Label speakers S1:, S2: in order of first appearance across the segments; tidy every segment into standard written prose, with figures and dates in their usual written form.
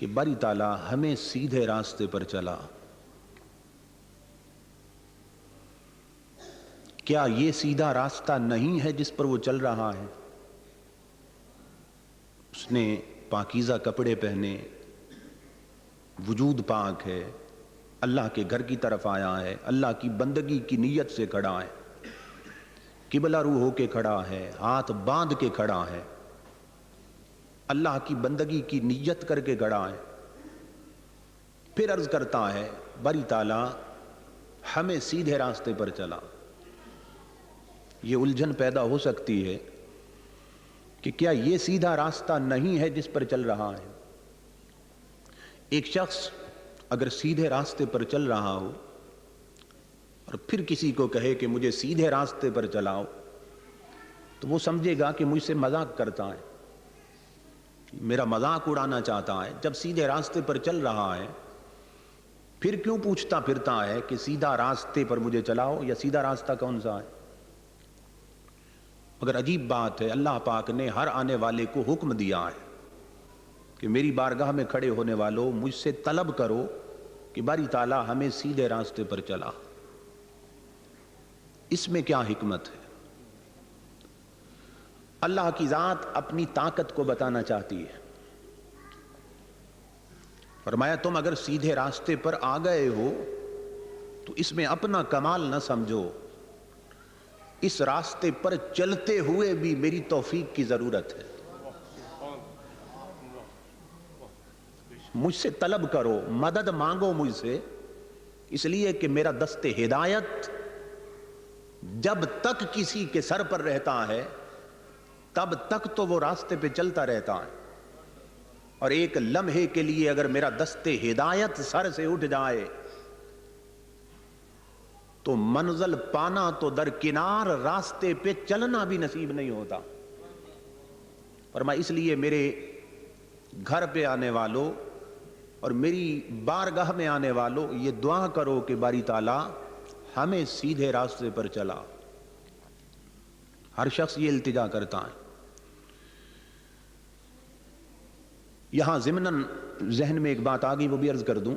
S1: کہ باری تعالیٰ ہمیں سیدھے راستے پر چلا. کیا یہ سیدھا راستہ نہیں ہے جس پر وہ چل رہا ہے؟ اس نے پاکیزہ کپڑے پہنے، وجود پاک ہے، اللہ کے گھر کی طرف آیا ہے، اللہ کی بندگی کی نیت سے کھڑا ہے، قبلہ رو ہو کے کھڑا ہے، ہاتھ باندھ کے کھڑا ہے، اللہ کی بندگی کی نیت کر کے کھڑا ہے. پھر عرض کرتا ہے باری تعالیٰ ہمیں سیدھے راستے پر چلا. یہ الجھن پیدا ہو سکتی ہے کہ کیا یہ سیدھا راستہ نہیں ہے جس پر چل رہا ہے؟ ایک شخص اگر سیدھے راستے پر چل رہا ہو اور پھر کسی کو کہے کہ مجھے سیدھے راستے پر چلاؤ، تو وہ سمجھے گا کہ مجھ سے مذاق کرتا ہے، میرا مذاق اڑانا چاہتا ہے. جب سیدھے راستے پر چل رہا ہے پھر کیوں پوچھتا پھرتا ہے کہ سیدھا راستے پر مجھے چلاؤ، یا سیدھا راستہ کون سا ہے؟ مگر عجیب بات ہے، اللہ پاک نے ہر آنے والے کو حکم دیا ہے کہ میری بارگاہ میں کھڑے ہونے والوں مجھ سے طلب کرو کہ باری تعالیٰ ہمیں سیدھے راستے پر چلا. اس میں کیا حکمت ہے؟ اللہ کی ذات اپنی طاقت کو بتانا چاہتی ہے. فرمایا تم اگر سیدھے راستے پر آ گئے ہو تو اس میں اپنا کمال نہ سمجھو، اس راستے پر چلتے ہوئے بھی میری توفیق کی ضرورت ہے. مجھ سے طلب کرو، مدد مانگو مجھ سے، اس لیے کہ میرا دست ہدایت جب تک کسی کے سر پر رہتا ہے تب تک تو وہ راستے پہ چلتا رہتا ہے، اور ایک لمحے کے لیے اگر میرا دست ہدایت سر سے اٹھ جائے تو منزل پانا تو درکنار، راستے پہ چلنا بھی نصیب نہیں ہوتا. فرمایا اس لیے میرے گھر پہ آنے والوں اور میری بارگاہ میں آنے والوں یہ دعا کرو کہ باری تعالیٰ ہمیں سیدھے راستے پر چلا. ہر شخص یہ التجا کرتا ہے. یہاں ضمناً ذہن میں ایک بات آ گئی، وہ بھی عرض کر دوں.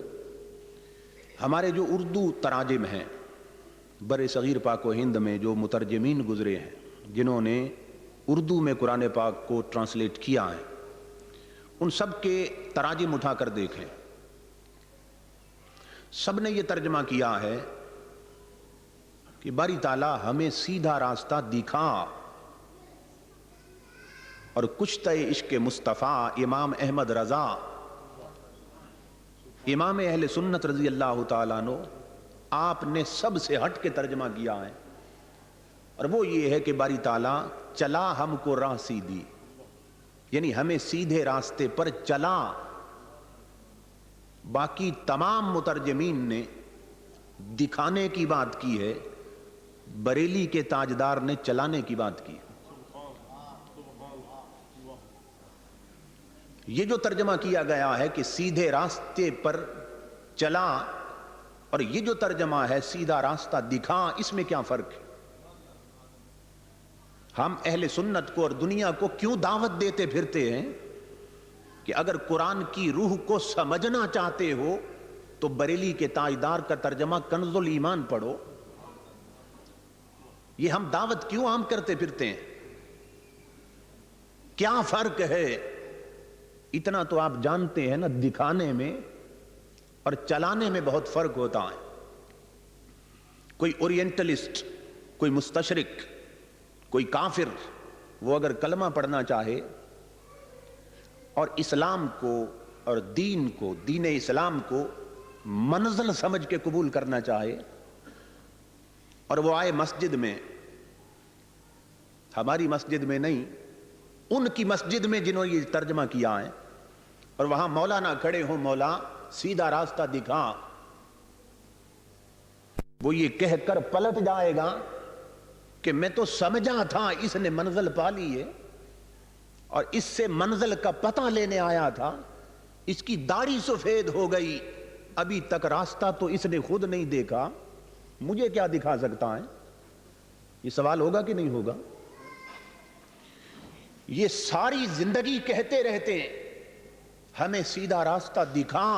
S1: ہمارے جو اردو تراجم ہیں بر صغیر پاک و ہند میں، جو مترجمین گزرے ہیں جنہوں نے اردو میں قرآن پاک کو ٹرانسلیٹ کیا ہے، ان سب کے تراجم اٹھا کر دیکھیں. سب نے یہ ترجمہ کیا ہے کہ باری تعالیٰ ہمیں سیدھا راستہ دکھا. اور کشتہ عشق مصطفیٰ امام احمد رضا، امام اہل سنت رضی اللہ تعالیٰ عنہ، آپ نے سب سے ہٹ کے ترجمہ کیا ہے، اور وہ یہ ہے کہ باری تعالیٰ چلا ہم کو راہ سیدھی، یعنی ہمیں سیدھے راستے پر چلا. باقی تمام مترجمین نے دکھانے کی بات کی ہے، بریلی کے تاجدار نے چلانے کی بات کی. یہ جو ترجمہ کیا گیا ہے کہ سیدھے راستے پر چلا، اور یہ جو ترجمہ ہے سیدھا راستہ دکھا، اس میں کیا فرق ہے؟ ہم اہل سنت کو اور دنیا کو کیوں دعوت دیتے پھرتے ہیں کہ اگر قرآن کی روح کو سمجھنا چاہتے ہو تو بریلی کے تاجدار کا ترجمہ کنز الایمان پڑھو. یہ ہم دعوت کیوں عام کرتے پھرتے ہیں؟ کیا فرق ہے؟ اتنا تو آپ جانتے ہیں نا، دکھانے میں اور چلانے میں بہت فرق ہوتا ہے. کوئی اورینٹلسٹ، کوئی مستشرق، کوئی کافر، وہ اگر کلمہ پڑھنا چاہے اور اسلام کو اور دین کو، دین اسلام کو منزل سمجھ کے قبول کرنا چاہے، اور وہ آئے مسجد میں، ہماری مسجد میں نہیں، ان کی مسجد میں جنہوں نے یہ ترجمہ کیا ہے، اور وہاں مولانا کھڑے ہوں، مولا سیدھا راستہ دکھا، وہ یہ کہہ کر پلٹ جائے گا کہ میں تو سمجھا تھا اس نے منزل پا لی ہے، اور اس سے منزل کا پتہ لینے آیا تھا، اس کی داڑھی سفید ہو گئی، ابھی تک راستہ تو اس نے خود نہیں دیکھا، مجھے کیا دکھا سکتا ہے؟ یہ سوال ہوگا کہ نہیں ہوگا؟ یہ ساری زندگی کہتے رہتے ہیں ہمیں سیدھا راستہ دکھا.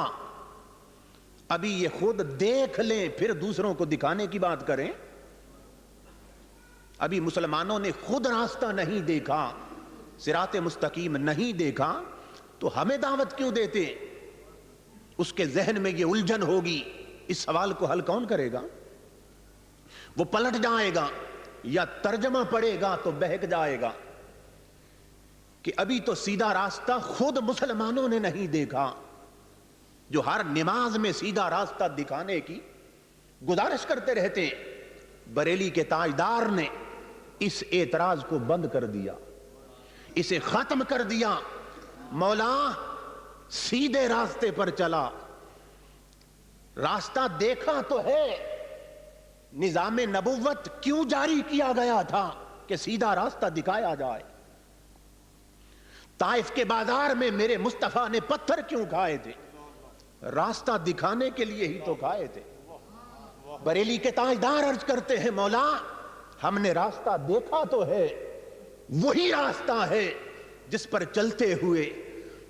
S1: ابھی یہ خود دیکھ لیں پھر دوسروں کو دکھانے کی بات کریں. ابھی مسلمانوں نے خود راستہ نہیں دیکھا, صراط مستقیم نہیں دیکھا, تو ہمیں دعوت کیوں دیتے؟ اس کے ذہن میں یہ الجھن ہوگی, اس سوال کو حل کون کرے گا؟ وہ پلٹ جائے گا یا ترجمہ پڑے گا تو بہک جائے گا کہ ابھی تو سیدھا راستہ خود مسلمانوں نے نہیں دیکھا, جو ہر نماز میں سیدھا راستہ دکھانے کی گزارش کرتے رہتے. بریلی کے تاجدار نے اس اعتراض کو بند کر دیا, اسے ختم کر دیا. مولا سیدھے راستے پر چلا, راستہ دیکھا تو ہے. نظام نبوت کیوں جاری کیا گیا تھا؟ کہ سیدھا راستہ دکھایا جائے. طائف کے بازار میں میرے مصطفیٰ نے پتھر کیوں کھائے تھے؟ راستہ دکھانے کے لیے ہی تو کھائے تھے. بریلی کے تاجدار عرض کرتے ہیں مولا ہم نے راستہ دیکھا تو ہے, وہی راستہ ہے جس پر چلتے ہوئے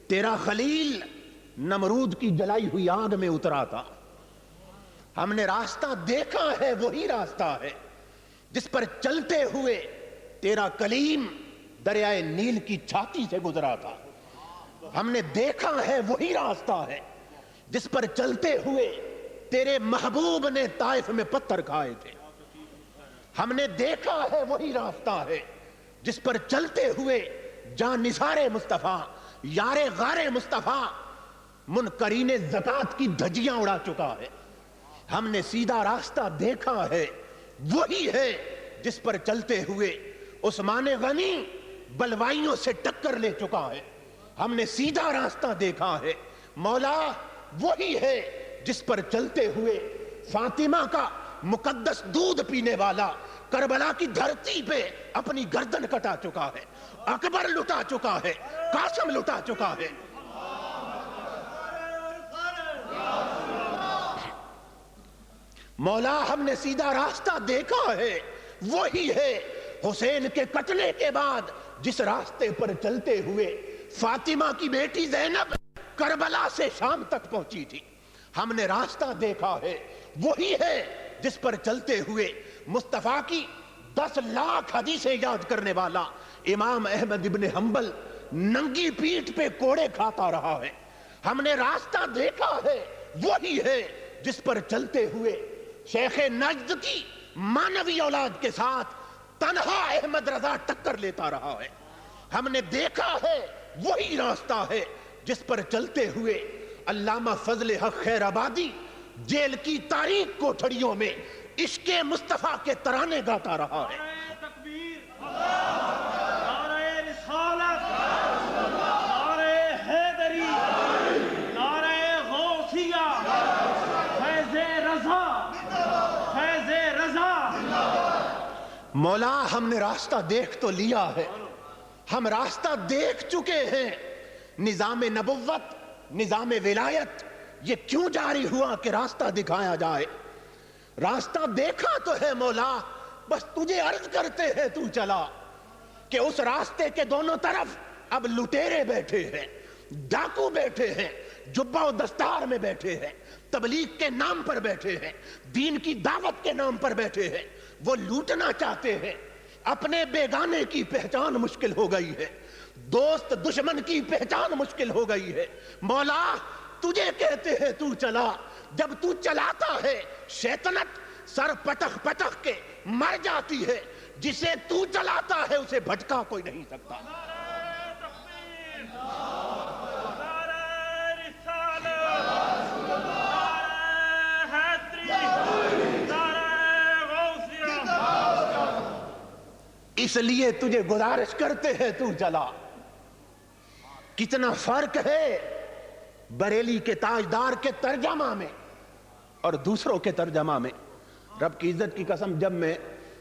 S1: تیرا خلیل نمرود کی جلائی ہوئی آگ میں اترا تھا. ہم نے راستہ دیکھا ہے, وہی راستہ ہے جس پر چلتے ہوئے تیرا کلیم دریائے نیل کی چھاتی سے گزرا تھا. ہم نے دیکھا ہے وہی راستہ ہے جس پر چلتے ہوئے تیرے محبوب نے طائف میں پتھر کھائے تھے. ہم نے دیکھا ہے وہی راستہ ہے جس پر چلتے ہوئے جاں نثار مصطفیٰ یار غار مصطفیٰ منکرین زکات کی دھجیاں اڑا چکا ہے. ہم نے سیدھا راستہ دیکھا ہے, وہی ہے جس پر چلتے ہوئے عثمان غنی بلوائیوں سے ٹکر لے چکا ہے. ہم نے سیدھا راستہ دیکھا ہے مولا, وہی ہے جس پر چلتے ہوئے فاطمہ کا مقدس دودھ پینے والا کربلا کی دھرتی پہ اپنی گردن کٹا چکا ہے, اکبر لٹا چکا ہے, قاسم لٹا چکا ہے. مولا ہم نے سیدھا راستہ دیکھا ہے, وہی ہے حسین کے قتل کے بعد جس راستے پر چلتے ہوئے فاطمہ کی بیٹی زینب کربلا سے شام تک پہنچی تھی. ہم نے راستہ دیکھا ہے, وہی ہے جس پر چلتے ہوئے مصطفیٰ کی 10 لاکھ حدیثیں یاد کرنے والا امام احمد ابن حنبل ننگی پیٹھ پہ کوڑے کھاتا رہا ہے. ہم نے راستہ دیکھا ہے, وہی ہے جس پر چلتے ہوئے شیخ نجد کی مانوی اولاد کے ساتھ تنہا احمد رضا ٹکر لیتا رہا ہے. ہم نے دیکھا ہے, وہی راستہ ہے جس پر چلتے ہوئے علامہ فضل حق خیر آبادی جیل کی تاریک کوٹھڑیوں میں عشق مصطفیٰ کے ترانے گاتا رہا ہے.
S2: نعرہ تکبیر, نعرہ رسالت, نعرہ حیدری, نعرہ غوثیہ, فیض رضا, فیض رضا.
S1: مولا ہم نے راستہ دیکھ تو لیا ہے, ہم راستہ دیکھ چکے ہیں. نظام نبوت, نظام ولایت یہ کیوں جاری ہوا کہ راستہ دکھایا جائے؟ راستہ دیکھا تو ہے مولا, بس تجھے عرض کرتے ہیں تو چلا کہ اس راستے کے دونوں طرف اب لٹیرے بیٹھے ہیں, ڈاکو بیٹھے ہیں, جبہ و دستار میں بیٹھے ہیں, تبلیغ کے نام پر بیٹھے ہیں, دین کی دعوت کے نام پر بیٹھے ہیں. وہ لوٹنا چاہتے ہیں. اپنے بیگانے کی پہچان مشکل ہو گئی ہے, دوست دشمن کی پہچان مشکل ہو گئی ہے. مولا تجھے کہتے ہیں تو چلا. جب تو چلاتا ہے شیطنت سر پٹخ پٹخ کے مر جاتی ہے. جسے تو چلاتا ہے اسے بھٹکا کوئی نہیں سکتا. اس لیے تجھے گزارش کرتے ہیں تو چلا. کتنا فرق ہے بریلی کے تاجدار کے ترجمہ میں اور دوسروں کے ترجمہ میں. رب کی عزت کی قسم جب میں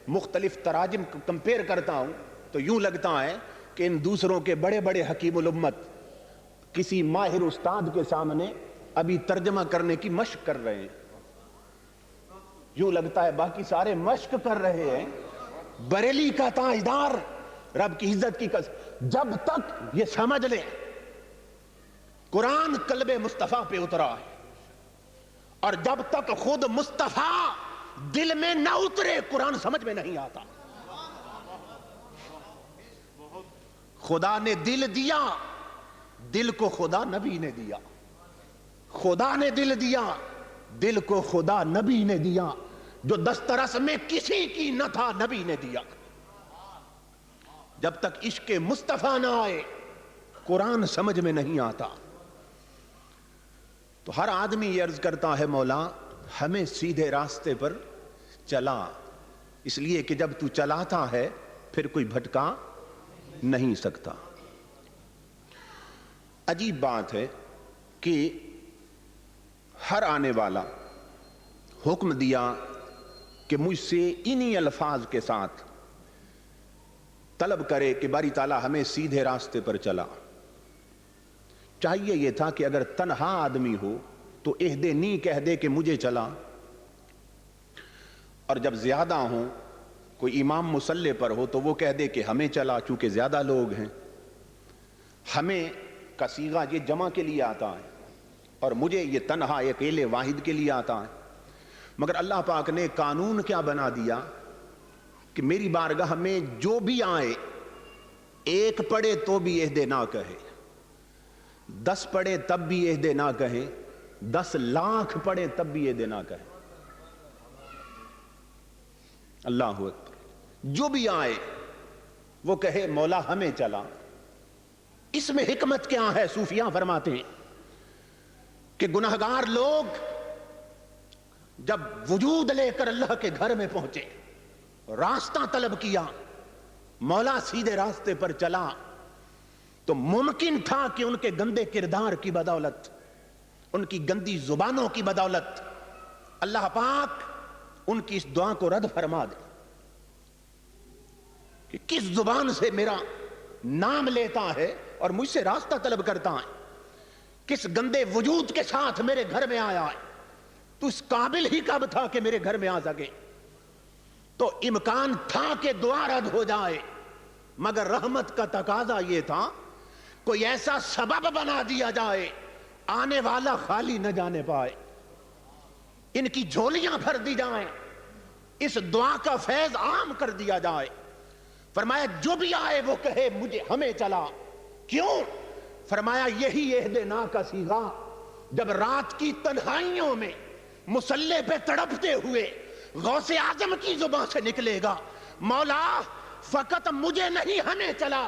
S1: مختلف تراجم کمپیئر کرتا ہوں تو یوں لگتا ہے کہ ان دوسروں کے بڑے بڑے حکیم الامت کسی ماہر استاد کے سامنے ابھی ترجمہ کرنے کی مشق کر رہے ہیں. یوں لگتا ہے باقی سارے مشق کر رہے ہیں. بریلی کا تاجدار رب کی عزت کی قسم جب تک یہ سمجھ لیں قرآن قلب مصطفیٰ پہ اترا ہے، اور جب تک خود مصطفیٰ دل میں نہ اترے قرآن سمجھ میں نہیں آتا۔ خدا نے دل دیا، دل کو خدا نبی نے دیا، خدا نے دل دیا، دل کو خدا نبی نے دیا، جو دسترس میں کسی کی نہ تھا نبی نے دیا۔ جب تک عشق مصطفیٰ نہ آئے قرآن سمجھ میں نہیں آتا۔ تو ہر آدمی یہ عرض کرتا ہے مولا ہمیں سیدھے راستے پر چلا، اس لیے کہ جب تو چلاتا ہے پھر کوئی بھٹکا نہیں سکتا۔ عجیب بات ہے کہ ہر آنے والا حکم دیا کہ مجھ سے انہی الفاظ کے ساتھ طلب کرے کہ باری تعالیٰ ہمیں سیدھے راستے پر چلا۔ چاہیے یہ تھا کہ اگر تنہا آدمی ہو تو اہدنی کہہ دے کہ مجھے چلا، اور جب زیادہ ہوں کوئی امام مصلی پر ہو تو وہ کہہ دے کہ ہمیں چلا، چونکہ زیادہ لوگ ہیں۔ ہمیں کا صیغہ یہ جمع کے لیے آتا ہے اور مجھے یہ تنہا اکیلے واحد کے لیے آتا ہے، مگر اللہ پاک نے قانون کیا بنا دیا کہ میری بارگاہ میں جو بھی آئے، ایک پڑھے تو بھی اہدنا کہے، 10 پڑھے تب بھی اہدنا کہے، 10 لاکھ پڑھے تب بھی اہدنا کہے۔ اللہ اکبر۔ جو بھی آئے وہ کہے مولا ہمیں چلا۔ اس میں حکمت کیا ہے؟ صوفیاء فرماتے ہیں کہ گناہگار لوگ جب وجود لے کر اللہ کے گھر میں پہنچے، راستہ طلب کیا، مولا سیدھے راستے پر چلا، تو ممکن تھا کہ ان کے گندے کردار کی بدولت، ان کی گندی زبانوں کی بدولت اللہ پاک ان کی اس دعا کو رد فرما دے کہ کس زبان سے میرا نام لیتا ہے اور مجھ سے راستہ طلب کرتا ہے، کس گندے وجود کے ساتھ میرے گھر میں آیا ہے، تو اس قابل ہی کب تھا کہ میرے گھر میں آ سکے؟ تو امکان تھا کہ دعا رد ہو جائے، مگر رحمت کا تقاضا یہ تھا کوئی ایسا سبب بنا دیا جائے آنے والا خالی نہ جانے پائے، ان کی جھولیاں بھر دی جائیں، اس دعا کا فیض عام کر دیا جائے۔ فرمایا جو بھی آئے وہ کہے مجھے ہمیں چلا۔ کیوں؟ فرمایا یہی اہدنا کا صیغہ جب رات کی تنہائیوں میں مصلی پہ تڑپتے ہوئے غوث اعظم کی زبان سے نکلے گا، مولا فقط مجھے نہیں ہمیں چلا،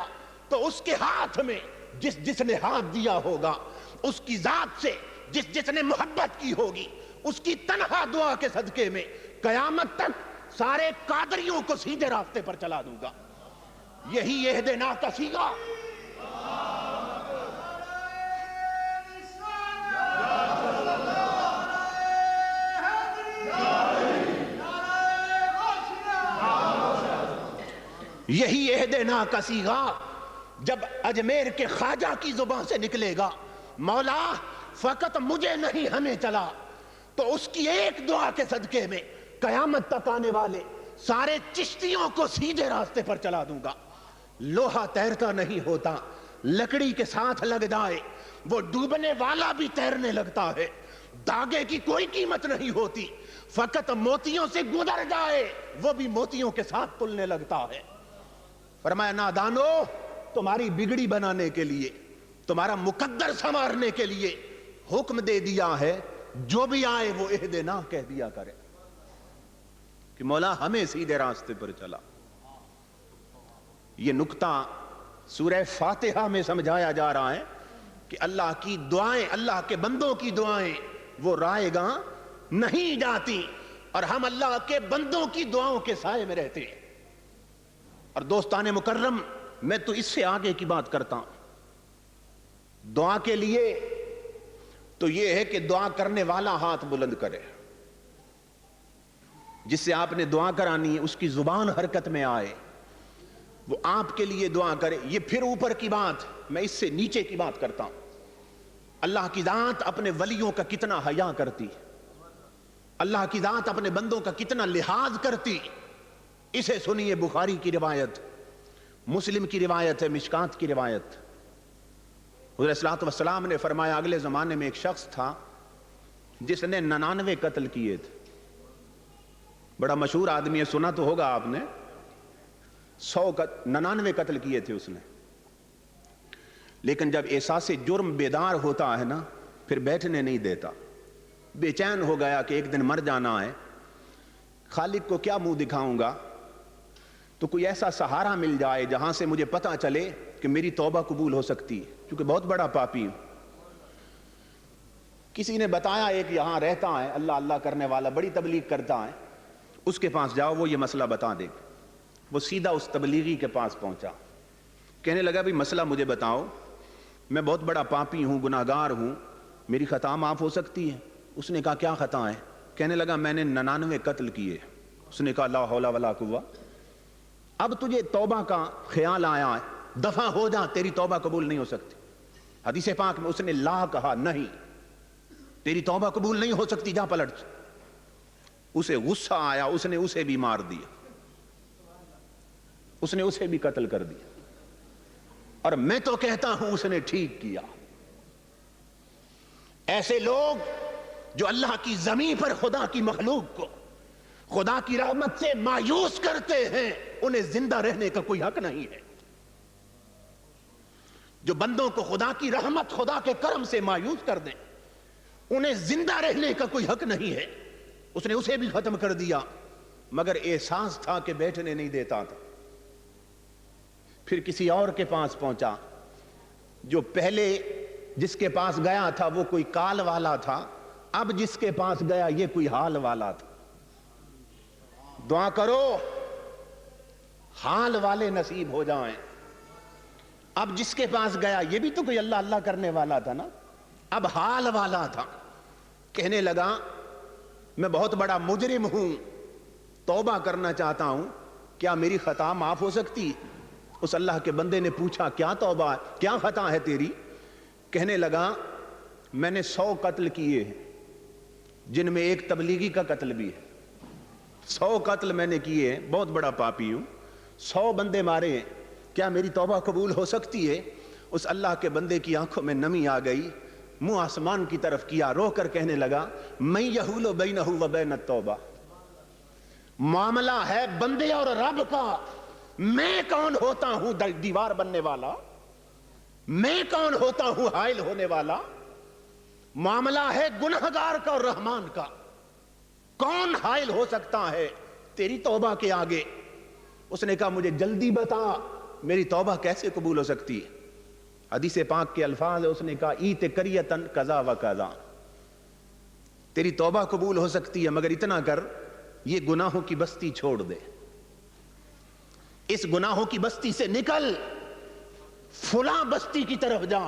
S1: تو اس کے ہاتھ میں جس نے ہاتھ دیا ہوگا، اس کی ذات سے جس نے محبت کی ہوگی، اس کی تنہا دعا کے صدقے میں قیامت تک سارے قادریوں کو سیدھے راستے پر چلا دوں گا۔ یہی اہدنا کا صیغہ۔ یہی اہدنا کا صیغہ جب اجمیر کے خواجہ کی زبان سے نکلے گا، مولا فقط مجھے نہیں ہمیں چلا، تو اس کی ایک دعا کے صدقے میں قیامت تک آنے والے سارے چشتیوں کو سیدھے راستے پر چلا دوں گا۔ لوہا تیرتا نہیں ہوتا، لکڑی کے ساتھ لگ جائے وہ ڈوبنے والا بھی تیرنے لگتا ہے، داغے کی کوئی قیمت نہیں ہوتی، فقط موتیوں سے گزر جائے وہ بھی موتیوں کے ساتھ تلنے لگتا ہے۔ فرمایا نادانو، تمہاری بگڑی بنانے کے لیے، تمہارا مقدر سنوارنے کے لیے حکم دے دیا ہے جو بھی آئے وہ اہدنا کہہ دیا کرے کہ مولا ہمیں سیدھے راستے پر چلا۔ یہ نکتہ سورہ فاتحہ میں سمجھایا جا رہا ہے کہ اللہ کی دعائیں، اللہ کے بندوں کی دعائیں وہ رائے گاں نہیں جاتی، اور ہم اللہ کے بندوں کی دعاؤں کے سائے میں رہتے ہیں۔ اور دوستان مکرم، میں تو اس سے آگے کی بات کرتا ہوں۔ دعا کے لیے تو یہ ہے کہ دعا کرنے والا ہاتھ بلند کرے، جس سے آپ نے دعا کرانی ہے اس کی زبان حرکت میں آئے، وہ آپ کے لیے دعا کرے۔ یہ پھر اوپر کی بات، میں اس سے نیچے کی بات کرتا ہوں۔ اللہ کی ذات اپنے ولیوں کا کتنا حیا کرتی، اللہ کی ذات اپنے بندوں کا کتنا لحاظ کرتی، اسے سنیے۔ بخاری کی روایت، مسلم کی روایت ہے، مشکات کی روایت۔ حضور صلی اللہ علیہ وسلم نے فرمایا اگلے زمانے میں ایک شخص تھا جس نے 99 قتل کیے تھے. بڑا مشہور آدمی ہے, سنا تو ہوگا آپ نے. 99 قتل کیے تھے اس نے. لیکن جب احساس جرم بیدار ہوتا ہے نا, پھر بیٹھنے نہیں دیتا. بے چین ہو گیا کہ ایک دن مر جانا ہے, خالق کو کیا منہ دکھاؤں گا, تو کوئی ایسا سہارا مل جائے جہاں سے مجھے پتہ چلے کہ میری توبہ قبول ہو سکتی ہے, کیونکہ بہت بڑا پاپی ہوں. کسی نے بتایا ایک یہاں رہتا ہے اللہ اللہ کرنے والا, بڑی تبلیغ کرتا ہے, اس کے پاس جاؤ وہ یہ مسئلہ بتا دے. وہ سیدھا اس تبلیغی کے پاس پہنچا, کہنے لگا بھی مسئلہ مجھے بتاؤ, میں بہت بڑا پاپی ہوں, گناہگار ہوں, میری خطا معاف ہو سکتی ہے؟ اس نے کہا کیا خطا ہے؟ کہنے لگا میں نے 99 قتل کیے. اس نے کہا لا حول ولا قوہ, اب تجھے توبہ کا خیال آیا ہے, دفع ہو جا, تیری توبہ قبول نہیں ہو سکتی. حدیث پاک میں اس نے لا کہا, نہیں تیری توبہ قبول نہیں ہو سکتی, جا پلٹ. اسے غصہ آیا, اس نے اسے بھی مار دیا, اس نے اسے بھی قتل کر دیا. اور میں تو کہتا ہوں اس نے ٹھیک کیا. ایسے لوگ جو اللہ کی زمین پر خدا کی مخلوق کو خدا کی رحمت سے مایوس کرتے ہیں, انہیں زندہ رہنے کا کوئی حق نہیں ہے. جو بندوں کو خدا کی رحمت, خدا کے کرم سے مایوس کر دیں, انہیں زندہ رہنے کا کوئی حق نہیں ہے. اس نے اسے بھی ختم کر دیا, مگر احساس تھا کہ بیٹھنے نہیں دیتا تھا. پھر کسی اور کے پاس پہنچا, جو پہلے جس کے پاس گیا تھا وہ کوئی کال والا تھا, اب جس کے پاس گیا یہ کوئی حال والا تھا. دعا کرو حال والے نصیب ہو جائیں. اب جس کے پاس گیا یہ بھی تو کوئی اللہ اللہ کرنے والا تھا نا, اب حال والا تھا. کہنے لگا میں بہت بڑا مجرم ہوں, توبہ کرنا چاہتا ہوں, کیا میری خطا معاف ہو سکتی؟ اس اللہ کے بندے نے پوچھا کیا توبہ ہے, کیا خطا ہے تیری؟ کہنے لگا میں نے 100 قتل کیے ہیں, جن میں ایک تبلیغی کا قتل بھی ہے. 100 قتل میں نے کیے ہیں, بہت بڑا پاپی ہوں, 100 بندے مارے ہیں, کیا میری توبہ قبول ہو سکتی ہے؟ اس اللہ کے بندے کی آنکھوں میں نمی آ گئی, منہ آسمان کی طرف کیا, رو کر کہنے لگا من یحول بینہ و بین التوبہ, معاملہ ہے بندے اور رب کا, میں کون ہوتا ہوں دیوار بننے والا, میں کون ہوتا ہوں حائل ہونے والا. معاملہ ہے گنہگار کا اور رحمان کا, کون حائل ہو سکتا ہے تیری توبہ کے آگے؟ اس نے کہا مجھے جلدی بتا میری توبہ کیسے قبول ہو سکتی ہے. حدیث پاک کے الفاظ ہے, اس نے کہا ایت کریتن قضا و قضا, تیری توبہ قبول ہو سکتی ہے مگر اتنا کر, یہ گناہوں کی بستی چھوڑ دے, اس گناہوں کی بستی سے نکل, فلاں بستی کی طرف جا.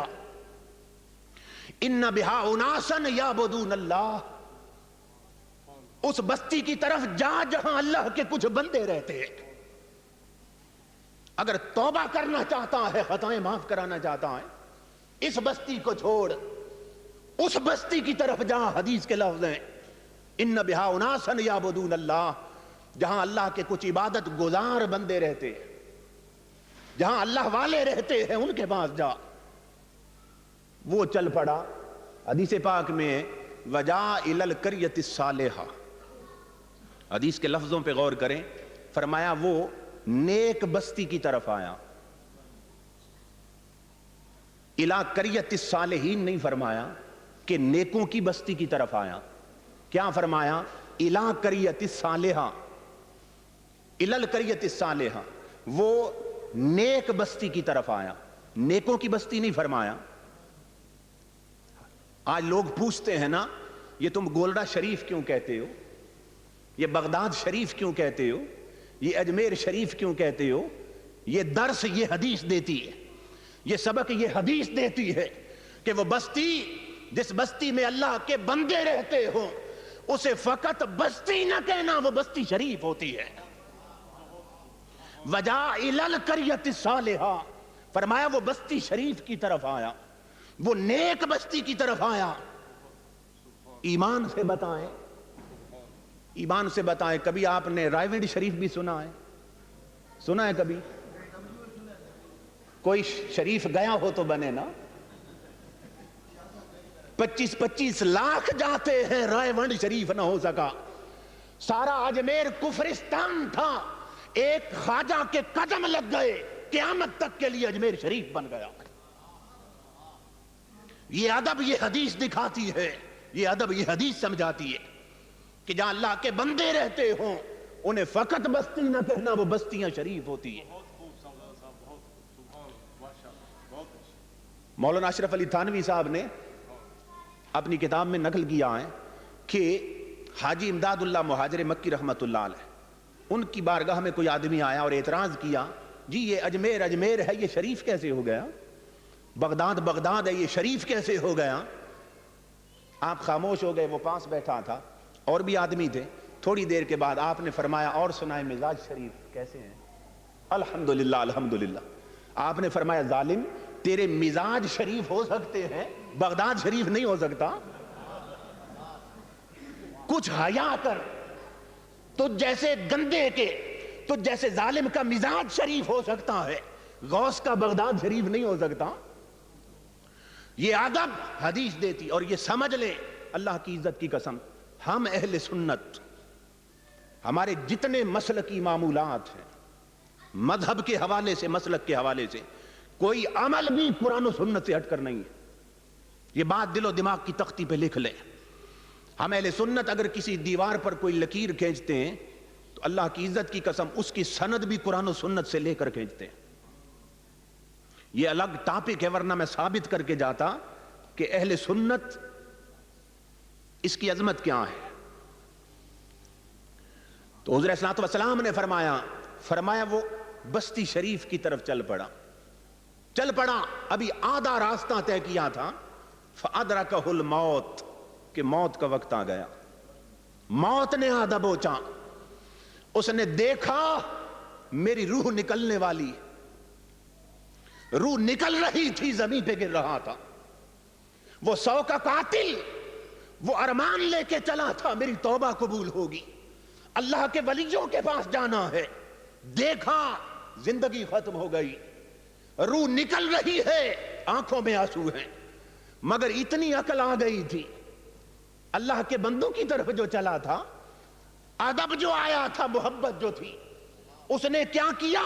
S1: ان بہا اناسا یعبدون اللہ, اس بستی کی طرف جا جہاں اللہ کے کچھ بندے رہتے ہیں. اگر توبہ کرنا چاہتا ہے, خطائیں معاف کرانا چاہتا ہے, اس بستی کو چھوڑ, اس بستی کی طرف جا. حدیث کے لفظ ہیں ان بہا اناسا یعبدون اللہ, جہاں اللہ کے کچھ عبادت گزار بندے رہتے ہیں, جہاں اللہ والے رہتے ہیں, ان کے پاس جا. وہ چل پڑا. حدیث پاک میں وجاء الی القریۃ الصالحہ, حدیث کے لفظوں پہ غور کریں, فرمایا وہ نیک بستی کی طرف آیا. الی قریۃ الصالحین نہیں فرمایا کہ نیکوں کی بستی کی طرف آیا. کیا فرمایا؟ الی قریۃ الصالحہ, الی القریۃ الصالحہ, وہ نیک بستی کی طرف آیا, نیکوں کی بستی نہیں فرمایا. آج لوگ پوچھتے ہیں نا, یہ تم گولڈا شریف کیوں کہتے ہو, یہ بغداد شریف کیوں کہتے ہو, یہ اجمیر شریف کیوں کہتے ہو؟ یہ درس یہ حدیث دیتی ہے, یہ سبق یہ حدیث دیتی ہے کہ وہ بستی جس بستی میں اللہ کے بندے رہتے ہوں, اسے فقط بستی نہ کہنا, وہ بستی شریف ہوتی ہے. وجاء الی القریۃ الصالحہ, فرمایا وہ بستی شریف کی طرف آیا, وہ نیک بستی کی طرف آیا. ایمان سے بتائیں, ایمان سے بتائیں, کبھی آپ نے رائے شریف بھی سنا ہے؟ سنا ہے کبھی؟ کوئی شریف گیا ہو تو بنے نا. 25-25 لاکھ جاتے ہیں، رائے ونڈ شریف نہ ہو سکا۔ سارا اجمیر کفرستان تھا، ایک خواجہ کے قدم لگ گئے، قیامت تک کے لیے اجمیر شریف بن گیا۔ یہ ادب یہ حدیث دکھاتی ہے، یہ ادب یہ حدیث سمجھاتی ہے کہ جہاں اللہ کے بندے رہتے ہوں انہیں فقط بستی نہ کہنا، وہ بستیاں شریف ہوتی ہیں۔ مولانا اشرف علی تھانوی صاحب نے اپنی کتاب میں نقل کیا ہے کہ حاجی امداد اللہ مہاجر مکی رحمت اللہ علیہ، ان کی بارگاہ میں کوئی آدمی آیا اور اعتراض کیا، جی یہ اجمیر اجمیر ہے، یہ شریف کیسے ہو گیا؟ بغداد بغداد ہے، یہ شریف کیسے ہو گیا؟ آپ خاموش ہو گئے، وہ پاس بیٹھا تھا، اور بھی آدمی تھے۔ تھوڑی دیر کے بعد آپ نے فرمایا، اور سنائے مزاج شریف کیسے ہیں؟ الحمدللہ الحمدللہ۔ آپ نے فرمایا، ظالم تیرے مزاج شریف ہو سکتے ہیں، بغداد شریف نہیں ہو سکتا۔ کچھ حیا کر، تو جیسے گندے کے، تو جیسے ظالم کا مزاج شریف ہو سکتا ہے، غوث کا بغداد شریف نہیں ہو سکتا۔ یہ ادب حدیث دیتی، اور یہ سمجھ لیں اللہ کی عزت کی قسم، ہم اہل سنت، ہمارے جتنے مسلکی معمولات ہیں، مذہب کے حوالے سے، مسلک کے حوالے سے، کوئی عمل بھی قرآن و سنت سے ہٹ کر نہیں ہے۔ یہ بات دل و دماغ کی تختی پہ لکھ لیں۔ ہم اہل سنت اگر کسی دیوار پر کوئی لکیر کھینچتے ہیں تو اللہ کی عزت کی قسم اس کی سند بھی قرآن و سنت سے لے کر کھینچتے ہیں۔ یہ الگ ٹاپک ہے، ورنہ میں ثابت کر کے جاتا کہ اہل سنت اس کی عظمت کیا ہے۔ تو حضور صلی اللہ علیہ وسلم نے فرمایا وہ بستی شریف کی طرف چل پڑا، ابھی آدھا راستہ طے کیا تھا، فَأَدْرَكَهُ الْمَوْتِ، کہ موت کا وقت آ گیا، موت نے آدھا بوچا، اس نے دیکھا میری روح نکلنے والی، روح نکل رہی تھی، زمین پہ گر رہا تھا۔ وہ 100 کا قاتل، وہ ارمان لے کے چلا تھا میری توبہ قبول ہوگی، اللہ کے ولیوں کے پاس جانا ہے، دیکھا زندگی ختم ہو گئی، روح نکل رہی ہے، آنکھوں میں آنسو ہیں، مگر اتنی عقل آ گئی تھی، اللہ کے بندوں کی طرف جو چلا تھا، ادب جو آیا تھا، محبت جو تھی، اس نے کیا کیا؟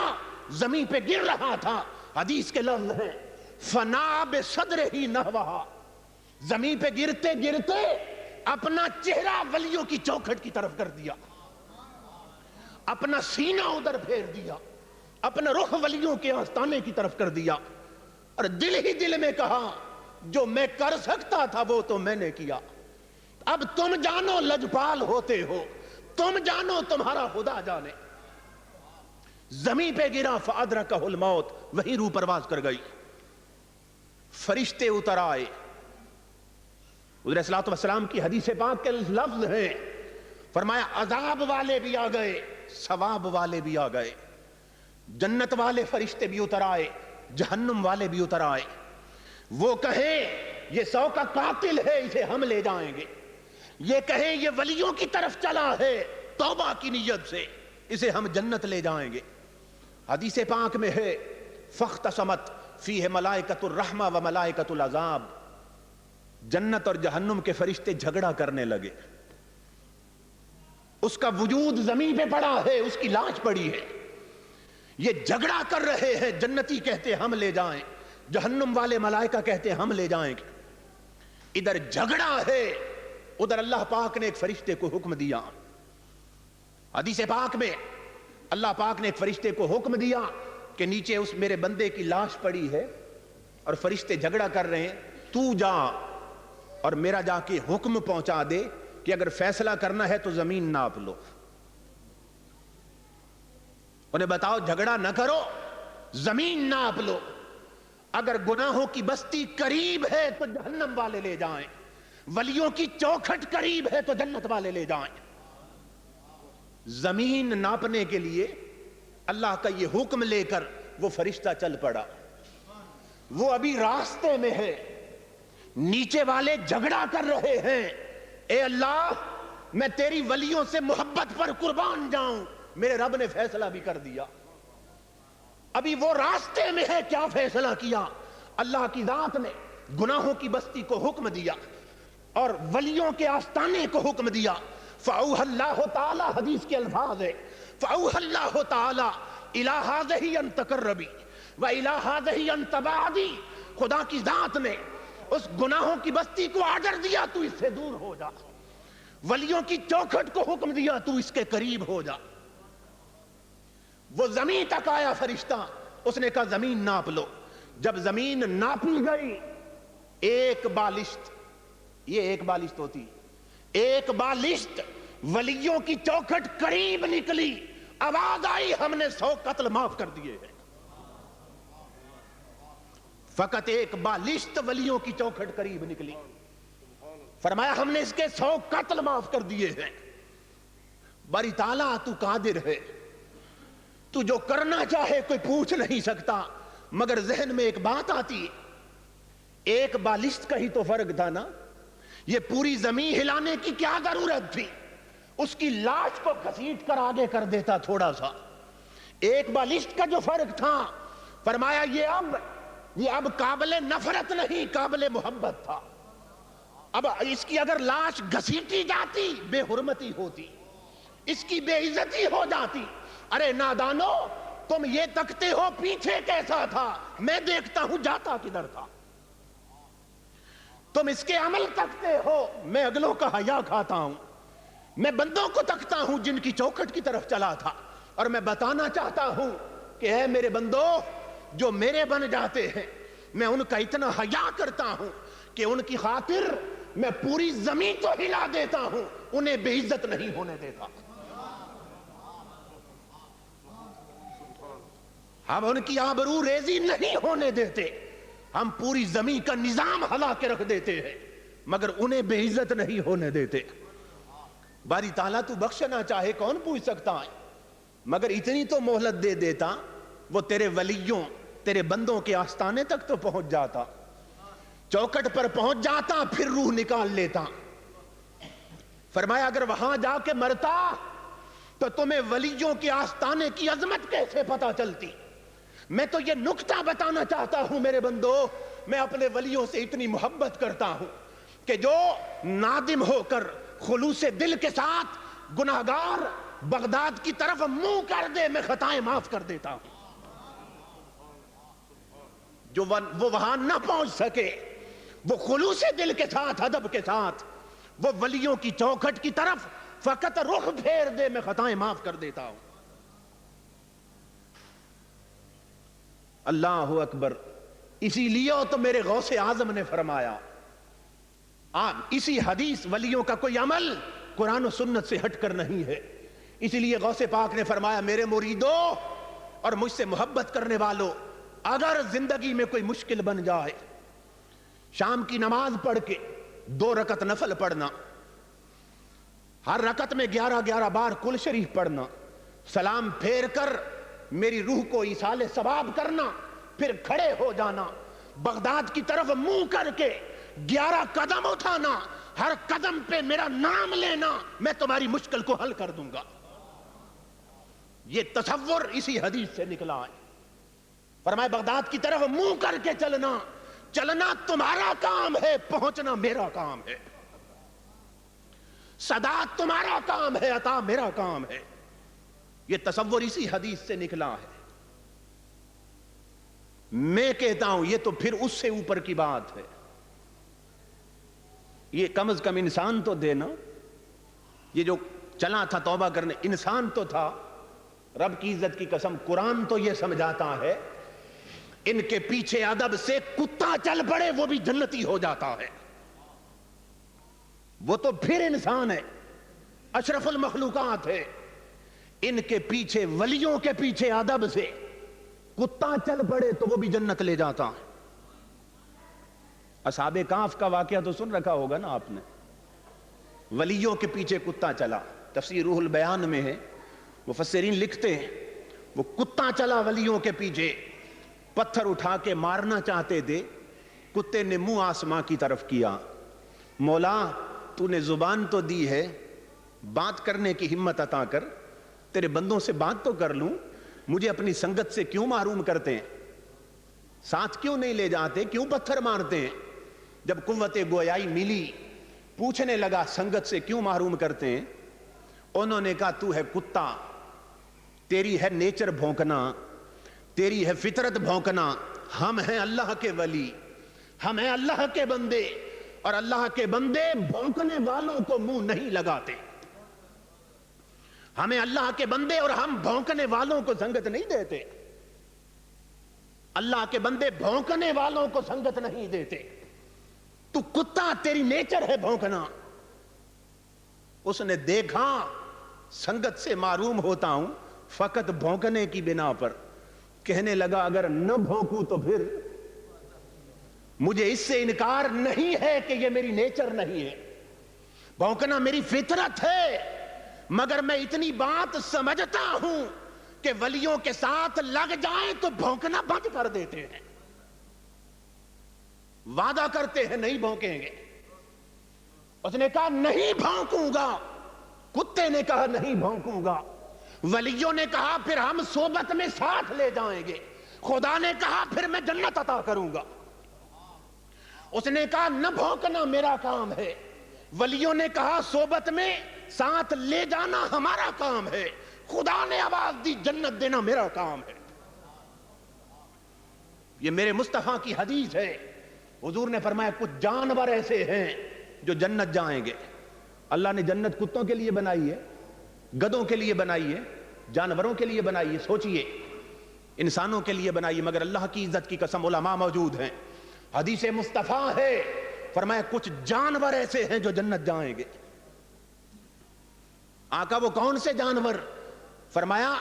S1: زمین پہ گر رہا تھا، حدیث کے لفظ ہیں فَنَا بِصَدْرِهِ نَحْوَهَا، زمین پہ گرتے گرتے اپنا چہرہ ولیوں کی چوکھٹ کی طرف کر دیا، اپنا سینہ ادھر پھیر دیا، اپنا رخ ولیوں کے آستانے کی طرف کر دیا، اور دل ہی دل میں کہا جو میں کر سکتا تھا وہ تو میں نے کیا، اب تم جانو لجپال ہوتے ہو، تم جانو تمہارا خدا جانے۔ زمین پہ گرا، فَأَدْرَكَهُ الْمَوْتِ، وہی روح پرواز کر گئی۔ فرشتے اتر آئے، حضور صلی اللہ علیہ وسلم کی حدیث پاک کے لفظ ہیں، فرمایا عذاب والے بھی آ گئے، ثواب والے بھی آ گئے، جنت والے فرشتے بھی اتر آئے، جہنم والے بھی اتر آئے۔ وہ کہیں یہ 100 کا قاتل ہے، اسے ہم لے جائیں گے، یہ کہیں یہ ولیوں کی طرف چلا ہے توبہ کی نیت سے، اسے ہم جنت لے جائیں گے۔ حدیث پاک میں ہے فاختصمت فیہ ملائکۃ الرحمہ و ملائکۃ العذاب، جنت اور جہنم کے فرشتے جھگڑا کرنے لگے، اس کا وجود زمین پہ پڑا ہے، اس کی لاش پڑی ہے، یہ جھگڑا کر رہے ہیں، جنتی کہتے ہم لے جائیں، جہنم والے ملائکہ کہتے ہم لے جائیں گے۔ ادھر جھگڑا ہے، ادھر اللہ پاک نے ایک فرشتے کو حکم دیا، حدیث پاک میں اللہ پاک نے ایک فرشتے کو حکم دیا کہ نیچے اس میرے بندے کی لاش پڑی ہے اور فرشتے جھگڑا کر رہے ہیں، تو جا اور میرا جا کے حکم پہنچا دے کہ اگر فیصلہ کرنا ہے تو زمین ناپ لو، انہیں بتاؤ جھگڑا نہ کرو، زمین ناپ لو، اگر گناہوں کی بستی قریب ہے تو جہنم والے لے جائیں، ولیوں کی چوکھٹ قریب ہے تو جنت والے لے جائیں۔ زمین ناپنے کے لیے اللہ کا یہ حکم لے کر وہ فرشتہ چل پڑا، وہ ابھی راستے میں ہے، نیچے والے جھگڑا کر رہے ہیں، اے اللہ میں تیری ولیوں سے محبت پر قربان جاؤں، میرے رب نے فیصلہ بھی کر دیا، ابھی وہ راستے میں ہے، کیا فیصلہ کیا؟ اللہ کی ذات نے گناہوں کی بستی کو حکم دیا، اور ولیوں کے آستانے کو حکم دیا. فَأَوْحَى اللَّهُ تعالی، حدیث کے الفاظ ہے، فَأَوْحَى اللَّهُ تعالی إِلَى هَذِهِ أَن تَقَرَّبِي وَإِلَى هَذِهِ أَن تَبْعَدِي. خدا کی ذات نے اس گناہوں کی بستی کو آرڈر دیا تو اس سے دور ہو جا. ولیوں کی چوکھٹ کو حکم دیا تو اس کے قریب ہو جا. وہ زمین تک آیا فرشتہ، اس نے کہا زمین ناپ لو. جب زمین ناپی گئی، ایک بالشت، یہ ایک بالشت ہوتی، ایک بالشت ولیوں کی چوکھٹ قریب نکلی. آواز آئی ہم نے 100 قتل معاف کر دیے ہیں. فقط ایک بالشت ولیوں کی چوکھٹ قریب نکلی. فرمایا ہم نے اس کے 100 قتل معاف کر دیے ہیں. باری تعالیٰ تو قادر ہے، تو جو کرنا چاہے کوئی پوچھ نہیں سکتا. مگر ذہن میں ایک بات آتی، ایک بالشت کا ہی تو فرق تھا نا. یہ پوری زمین ہلانے کی کیا ضرورت تھی؟ اس کی لاش کو گھسیٹ کر آگے کر دیتا تھوڑا سا. ایک بالشت کا جو فرق تھا، فرمایا یہ اب قابل نفرت نہیں، قابل محبت تھا. اب اس کی اگر لاش گھسیٹی جاتی بے حرمتی ہوتی، اس کی بے عزتی ہو جاتی. ارے نادانو، تم یہ تکتے ہو پیچھے کیسا تھا، میں دیکھتا ہوں جاتا کدھر تھا. تم اس کے عمل تکتے ہو، میں اگلوں کا حیا کھاتا ہوں. میں بندوں کو تکتا ہوں جن کی چوکھٹ کی طرف چلا تھا. اور میں بتانا چاہتا ہوں کہ اے میرے بندو، جو میرے بن جاتے ہیں میں ان کا اتنا حیا کرتا ہوں کہ ان کی خاطر میں پوری زمین کو ہلا دیتا ہوں، انہیں بے عزت نہیں ہونے دیتا. ہم ان کی آبرو ریزی نہیں ہونے دیتے. ہم پوری زمین کا نظام ہلا کے رکھ دیتے ہیں مگر انہیں بے عزت نہیں ہونے دیتے. باری تعالیٰ تو بخشنا چاہے کون پوچھ سکتا ہے، مگر اتنی تو مہلت دے دیتا، وہ تیرے ولیوں، تیرے بندوں کے آستانے تک تو پہنچ جاتا، چوکٹ پر پہنچ جاتا، پھر روح نکال لیتا. فرمایا اگر وہاں جا کے مرتا تو تمہیں ولیوں کے آستانے کی عظمت کیسے پتا چلتی. میں تو یہ نکتہ بتانا چاہتا ہوں میرے بندو، میں اپنے ولیوں سے اتنی محبت کرتا ہوں کہ جو نادم ہو کر خلوص دل کے ساتھ گناہگار بغداد کی طرف منہ کر دے، میں خطائیں معاف کر دیتا ہوں. جو وہ وہاں نہ پہنچ سکے، وہ خلوص دل کے ساتھ، ادب کے ساتھ وہ ولیوں کی چوکھٹ کی طرف فقط رخ پھیر دے، میں خطائیں معاف کر دیتا ہوں. اللہ اکبر. اسی لیے تو میرے غوث اعظم نے فرمایا، اسی حدیث ولیوں کا کوئی عمل قرآن و سنت سے ہٹ کر نہیں ہے. اسی لیے غوث پاک نے فرمایا میرے مریدو اور مجھ سے محبت کرنے والوں، اگر زندگی میں کوئی مشکل بن جائے، شام کی نماز پڑھ کے 2 رکعت نفل پڑھنا، ہر رکعت میں 11 بار کل شریف پڑھنا، سلام پھیر کر میری روح کو ایصال ثواب کرنا، پھر کھڑے ہو جانا، بغداد کی طرف منہ کر کے 11 قدم اٹھانا، ہر قدم پہ میرا نام لینا، میں تمہاری مشکل کو حل کر دوں گا. یہ تصور اسی حدیث سے نکلا ہے. فرمائے بغداد کی طرف منہ کر کے چلنا، چلنا تمہارا کام ہے، پہنچنا میرا کام ہے. صدا تمہارا کام ہے، عطا میرا کام ہے. یہ تصور اسی حدیث سے نکلا ہے. میں کہتا ہوں یہ تو پھر اس سے اوپر کی بات ہے. یہ کم از کم انسان تو دے نا. یہ جو چلا تھا توبہ کرنے، انسان تو تھا. رب کی عزت کی قسم، قرآن تو یہ سمجھاتا ہے ان کے پیچھے ادب سے کتا چل پڑے وہ بھی جنتی ہو جاتا ہے. وہ تو پھر انسان ہے، اشرف المخلوقات ہے. ان کے پیچھے، ولیوں کے پیچھے ادب سے کتا چل پڑے تو وہ بھی جنت لے جاتا ہے. اصحاب کہف کا واقعہ تو سن رکھا ہوگا نا آپ نے. ولیوں کے پیچھے کتا چلا، تفسیر روح البیان میں ہے، مفسرین لکھتے ہیں وہ کتا چلا ولیوں کے پیچھے، پتھر اٹھا کے مارنا چاہتے تھے. کتے نے منہ آسماں کی طرف کیا، مولا تو نے زبان تو دی ہے، بات کرنے کی ہمت عطا کر، تیرے بندوں سے بات تو کر لوں، مجھے اپنی سنگت سے کیوں محروم کرتے ہیں، ساتھ کیوں نہیں لے جاتے، کیوں پتھر مارتے ہیں. جب قوت گویائی ملی پوچھنے لگا سنگت سے کیوں محروم کرتے ہیں؟ انہوں نے کہا تو ہے کتا، تیری ہے نیچر بھونکنا، تیری ہے فطرت بھونکنا، ہم ہیں اللہ کے ولی، ہم ہیں اللہ کے بندے، اور اللہ کے بندے بھونکنے والوں کو منہ نہیں لگاتے۔ ہمیں اللہ کے بندے اور ہم بھونکنے والوں کو سنگت نہیں دیتے، اللہ کے بندے بھونکنے والوں کو سنگت نہیں دیتے۔ تو کتا، تیری نیچر ہے بھونکنا۔ اس نے دیکھا سنگت سے معروم ہوتا ہوں فقط بھونکنے کی بنا پر، کہنے لگا اگر نہ بھونکوں تو پھر مجھے اس سے انکار نہیں ہے کہ یہ میری نیچر نہیں ہے، بھونکنا میری فطرت ہے، مگر میں اتنی بات سمجھتا ہوں کہ ولیوں کے ساتھ لگ جائیں تو بھونکنا بند کر دیتے ہیں، وعدہ کرتے ہیں نہیں بھونکیں گے۔ اس نے کہا نہیں بھونکوں گا، کتے نے کہا نہیں بھونکوں گا، ولیوں نے کہا پھر ہم صحبت میں ساتھ لے جائیں گے، خدا نے کہا پھر میں جنت عطا کروں گا۔ اس نے کہا نہ بھونکنا میرا کام ہے، ولیوں نے کہا صحبت میں ساتھ لے جانا ہمارا کام ہے، خدا نے آواز دی جنت دینا میرا کام ہے۔ یہ میرے مصطفیٰ کی حدیث ہے، حضور نے فرمایا کچھ جانور ایسے ہیں جو جنت جائیں گے۔ اللہ نے جنت کتوں کے لیے بنائی ہے، گدوں کے لیے بنائی ہے، جانوروں کے لیے بنائی ہے، سوچئے انسانوں کے لیے بنائی ہے، مگر اللہ کی عزت کی قسم علماء موجود ہیں، حدیث مصطفیٰ ہے، فرمایا کچھ جانور ایسے ہیں جو جنت جائیں گے۔ آقا وہ کون سے جانور؟ فرمایا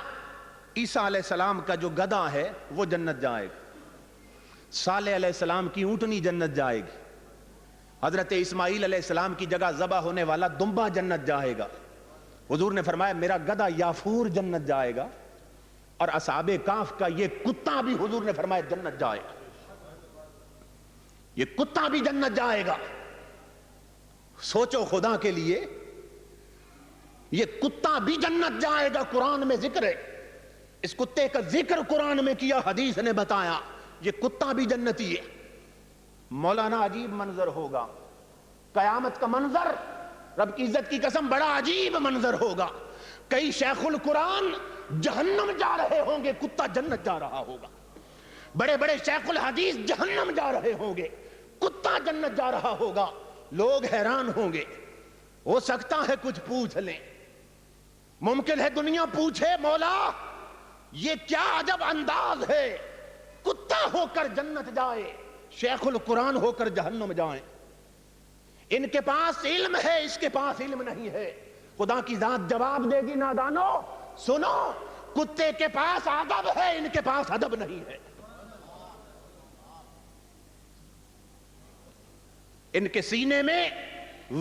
S1: عیسیٰ علیہ السلام کا جو گدھا ہے وہ جنت جائے گا، صالح علیہ السلام کی اونٹنی جنت جائے گی، حضرت اسماعیل علیہ السلام کی جگہ ذبح ہونے والا دمبا جنت جائے گا، حضور نے فرمایا میرا گدھا یافور جنت جائے گا، اور اصحاب کہف کا یہ کتا بھی حضور نے فرمایا جنت جائے گا، یہ کتا بھی جنت جائے گا۔ سوچو خدا کے لیے، یہ کتا بھی جنت جائے گا، قرآن میں ذکر ہے، اس کتے کا ذکر قرآن میں کیا، حدیث نے بتایا یہ کتا بھی جنتی ہے۔ مولانا عجیب منظر ہوگا، قیامت کا منظر رب کی عزت کی قسم بڑا عجیب منظر ہوگا، کئی شیخ القرآن جہنم جا رہے ہوں گے، کتا جنت جا رہا ہوگا، بڑے بڑے شیخ الحدیث جہنم جا رہے ہوں گے، کتا جنت جا رہا ہوگا، لوگ حیران ہوں گے۔ ہو سکتا ہے کچھ پوچھ لیں، ممکن ہے دنیا پوچھے مولا یہ کیا عجب انداز ہے، کتا ہو کر جنت جائے، شیخ القرآن ہو کر جہنم جائیں، ان کے پاس علم ہے اس کے پاس علم نہیں ہے۔ خدا کی ذات جواب دے گی نادانو سنو، کتے کے پاس ادب ہے ان کے پاس ادب نہیں ہے، ان کے سینے میں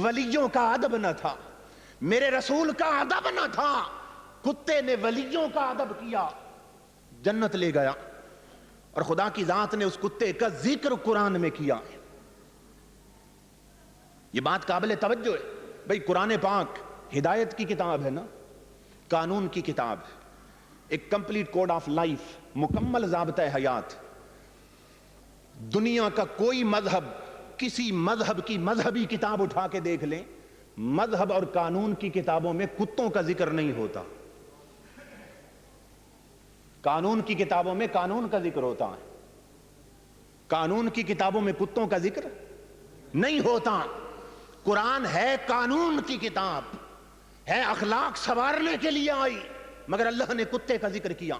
S1: ولیوں کا ادب نہ تھا، میرے رسول کا ادب نہ تھا، کتے نے ولیوں کا ادب کیا، جنت لے گیا، اور خدا کی ذات نے اس کتے کا ذکر قرآن میں کیا۔ یہ بات قابل توجہ ہے بھئی، قرآن پاک ہدایت کی کتاب ہے نا، قانون کی کتاب ہے، ایک کمپلیٹ کوڈ آف لائف، مکمل ضابطہ حیات۔ دنیا کا کوئی مذہب، کسی مذہب کی مذہبی کتاب اٹھا کے دیکھ لیں، مذہب اور قانون کی کتابوں میں کتوں کا ذکر نہیں ہوتا، قانون کی کتابوں میں قانون کا ذکر ہوتا ہے، قانون کی کتابوں میں کتوں کا ذکر نہیں ہوتا۔ قرآن ہے قانون کی کتاب، ہے اخلاق سنوارنے کے لیے آئی، مگر اللہ نے کتے کا ذکر کیا۔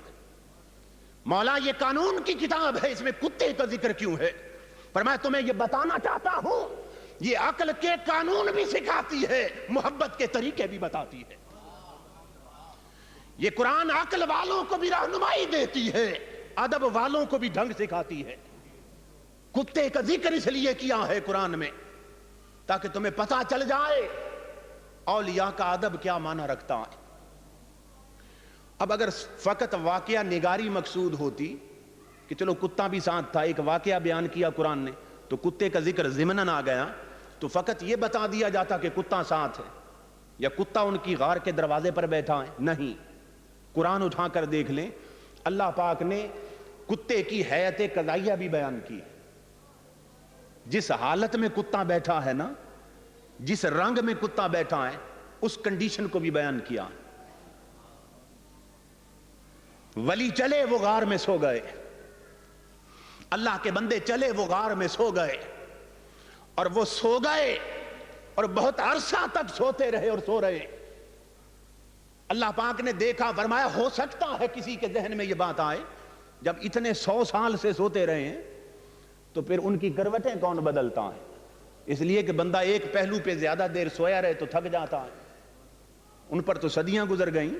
S1: مولا یہ قانون کی کتاب ہے، اس میں کتے کا ذکر کیوں ہے؟ پر میں تمہیں یہ بتانا چاہتا ہوں یہ عقل کے قانون بھی سکھاتی ہے، محبت کے طریقے بھی بتاتی ہے، یہ قرآن عقل والوں کو بھی رہنمائی دیتی ہے، ادب والوں کو بھی ڈھنگ سکھاتی ہے۔ کتے کا ذکر اس لیے کیا ہے قرآن میں تاکہ تمہیں پتہ چل جائے اولیاء کا ادب کیا معنی رکھتا ہے۔ اب اگر فقط واقعہ نگاری مقصود ہوتی کہ چلو کتا بھی ساتھ تھا، ایک واقعہ بیان کیا قرآن نے تو کتے کا ذکر ضمناً آ گیا، تو فقط یہ بتا دیا جاتا کہ کتا ساتھ ہے یا کتا ان کی غار کے دروازے پر بیٹھا ہے، نہیں، قرآن اٹھا کر دیکھ لیں اللہ پاک نے کتے کی حیات قضائیہ بھی بیان کی، جس حالت میں کتا بیٹھا ہے نا جس رنگ میں کتا بیٹھا ہے اس کنڈیشن کو بھی بیان کیا. ولی چلے وہ غار میں سو گئے, اللہ کے بندے چلے وہ غار میں سو گئے, اور وہ سو گئے اور بہت عرصہ تک سوتے رہے اور سو رہے. اللہ پاک نے دیکھا, فرمایا ہو سکتا ہے کسی کے ذہن میں یہ بات آئے, جب اتنے 100 سال سے سوتے رہے ہیں تو پھر ان کی کروٹیں کون بدلتا ہے؟ اس لیے کہ بندہ ایک پہلو پہ زیادہ دیر سویا رہے تو تھک جاتا ہے. ان پر تو صدیاں گزر گئیں,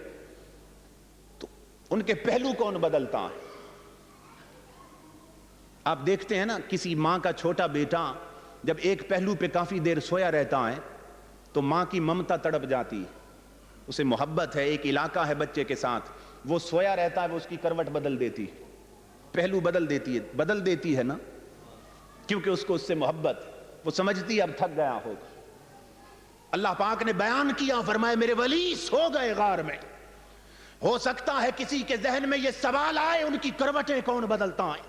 S1: تو ان کے پہلو کون بدلتا ہے؟ آپ دیکھتے ہیں نا, کسی ماں کا چھوٹا بیٹا جب ایک پہلو پہ کافی دیر سویا رہتا ہے تو ماں کی ممتا تڑپ جاتی ہے, اسے محبت ہے, ایک علاقہ ہے بچے کے ساتھ, وہ سویا رہتا ہے, وہ اس کی کروٹ بدل دیتی, پہلو بدل دیتی ہے نا, کیونکہ اس کو اس سے محبت, وہ سمجھتی ہے اب تھک گیا ہوگا. اللہ پاک نے بیان کیا, فرمائے میرے ولی سو گئے غار میں. ہو سکتا ہے کسی کے ذہن میں یہ سوال آئے ان کی کروٹیں کون بدلتا ہے.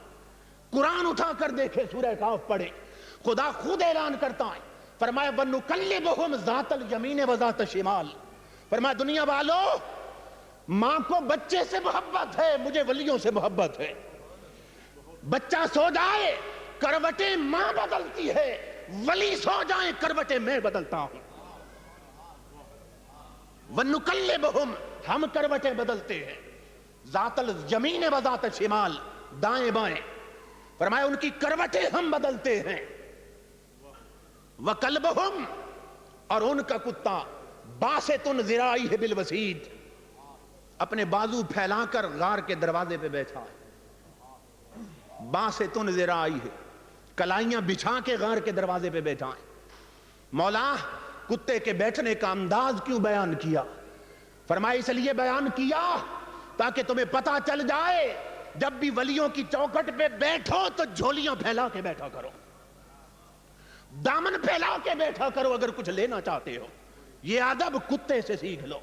S1: قرآن اٹھا کر دیکھے, سورہ کاف پڑھے, خدا خود اعلان کرتا ہے, فرمایا وَنُقَلِّبُهُمْ ذَاتَ الْيَمِينِ وَذَاتَ الشِّمَالِ. فرمایا دنیا والو, ماں کو بچے سے محبت ہے, مجھے ولیوں سے محبت ہے. بچہ سو جائے کروٹیں ماں بدلتی ہے, ولی سو جائیں کروٹیں میں بدلتا ہوں. وَنُقَلِّبُهُمْ, ہم کروٹیں بدلتے ہیں, ذات الیمین و ذات الشمال, دائیں بائیں. فرمایا ان کی کروٹیں ہم بدلتے ہیں. وَقَلْبُهُمْ, اور ان کا کتا باسطٌ ذراعیہ بالوسید, اپنے بازو پھیلا کر غار کے دروازے پہ بیٹھا ہے. باسطٌ ذراعیہ, کلائیاں بچھا کے غار کے دروازے پہ بیٹھا ہے. مولا کتے کے بیٹھنے کا انداز کیوں بیان کیا؟ فرمایا اس لیے بیان کیا تاکہ تمہیں پتا چل جائے جب بھی ولیوں کی چوکھٹ پہ بیٹھو تو جھولیاں پھیلا کے بیٹھا کرو, دامن پھیلا کے بیٹھا کرو اگر کچھ لینا چاہتے ہو. یہ ادب کتے سے سیکھ لو.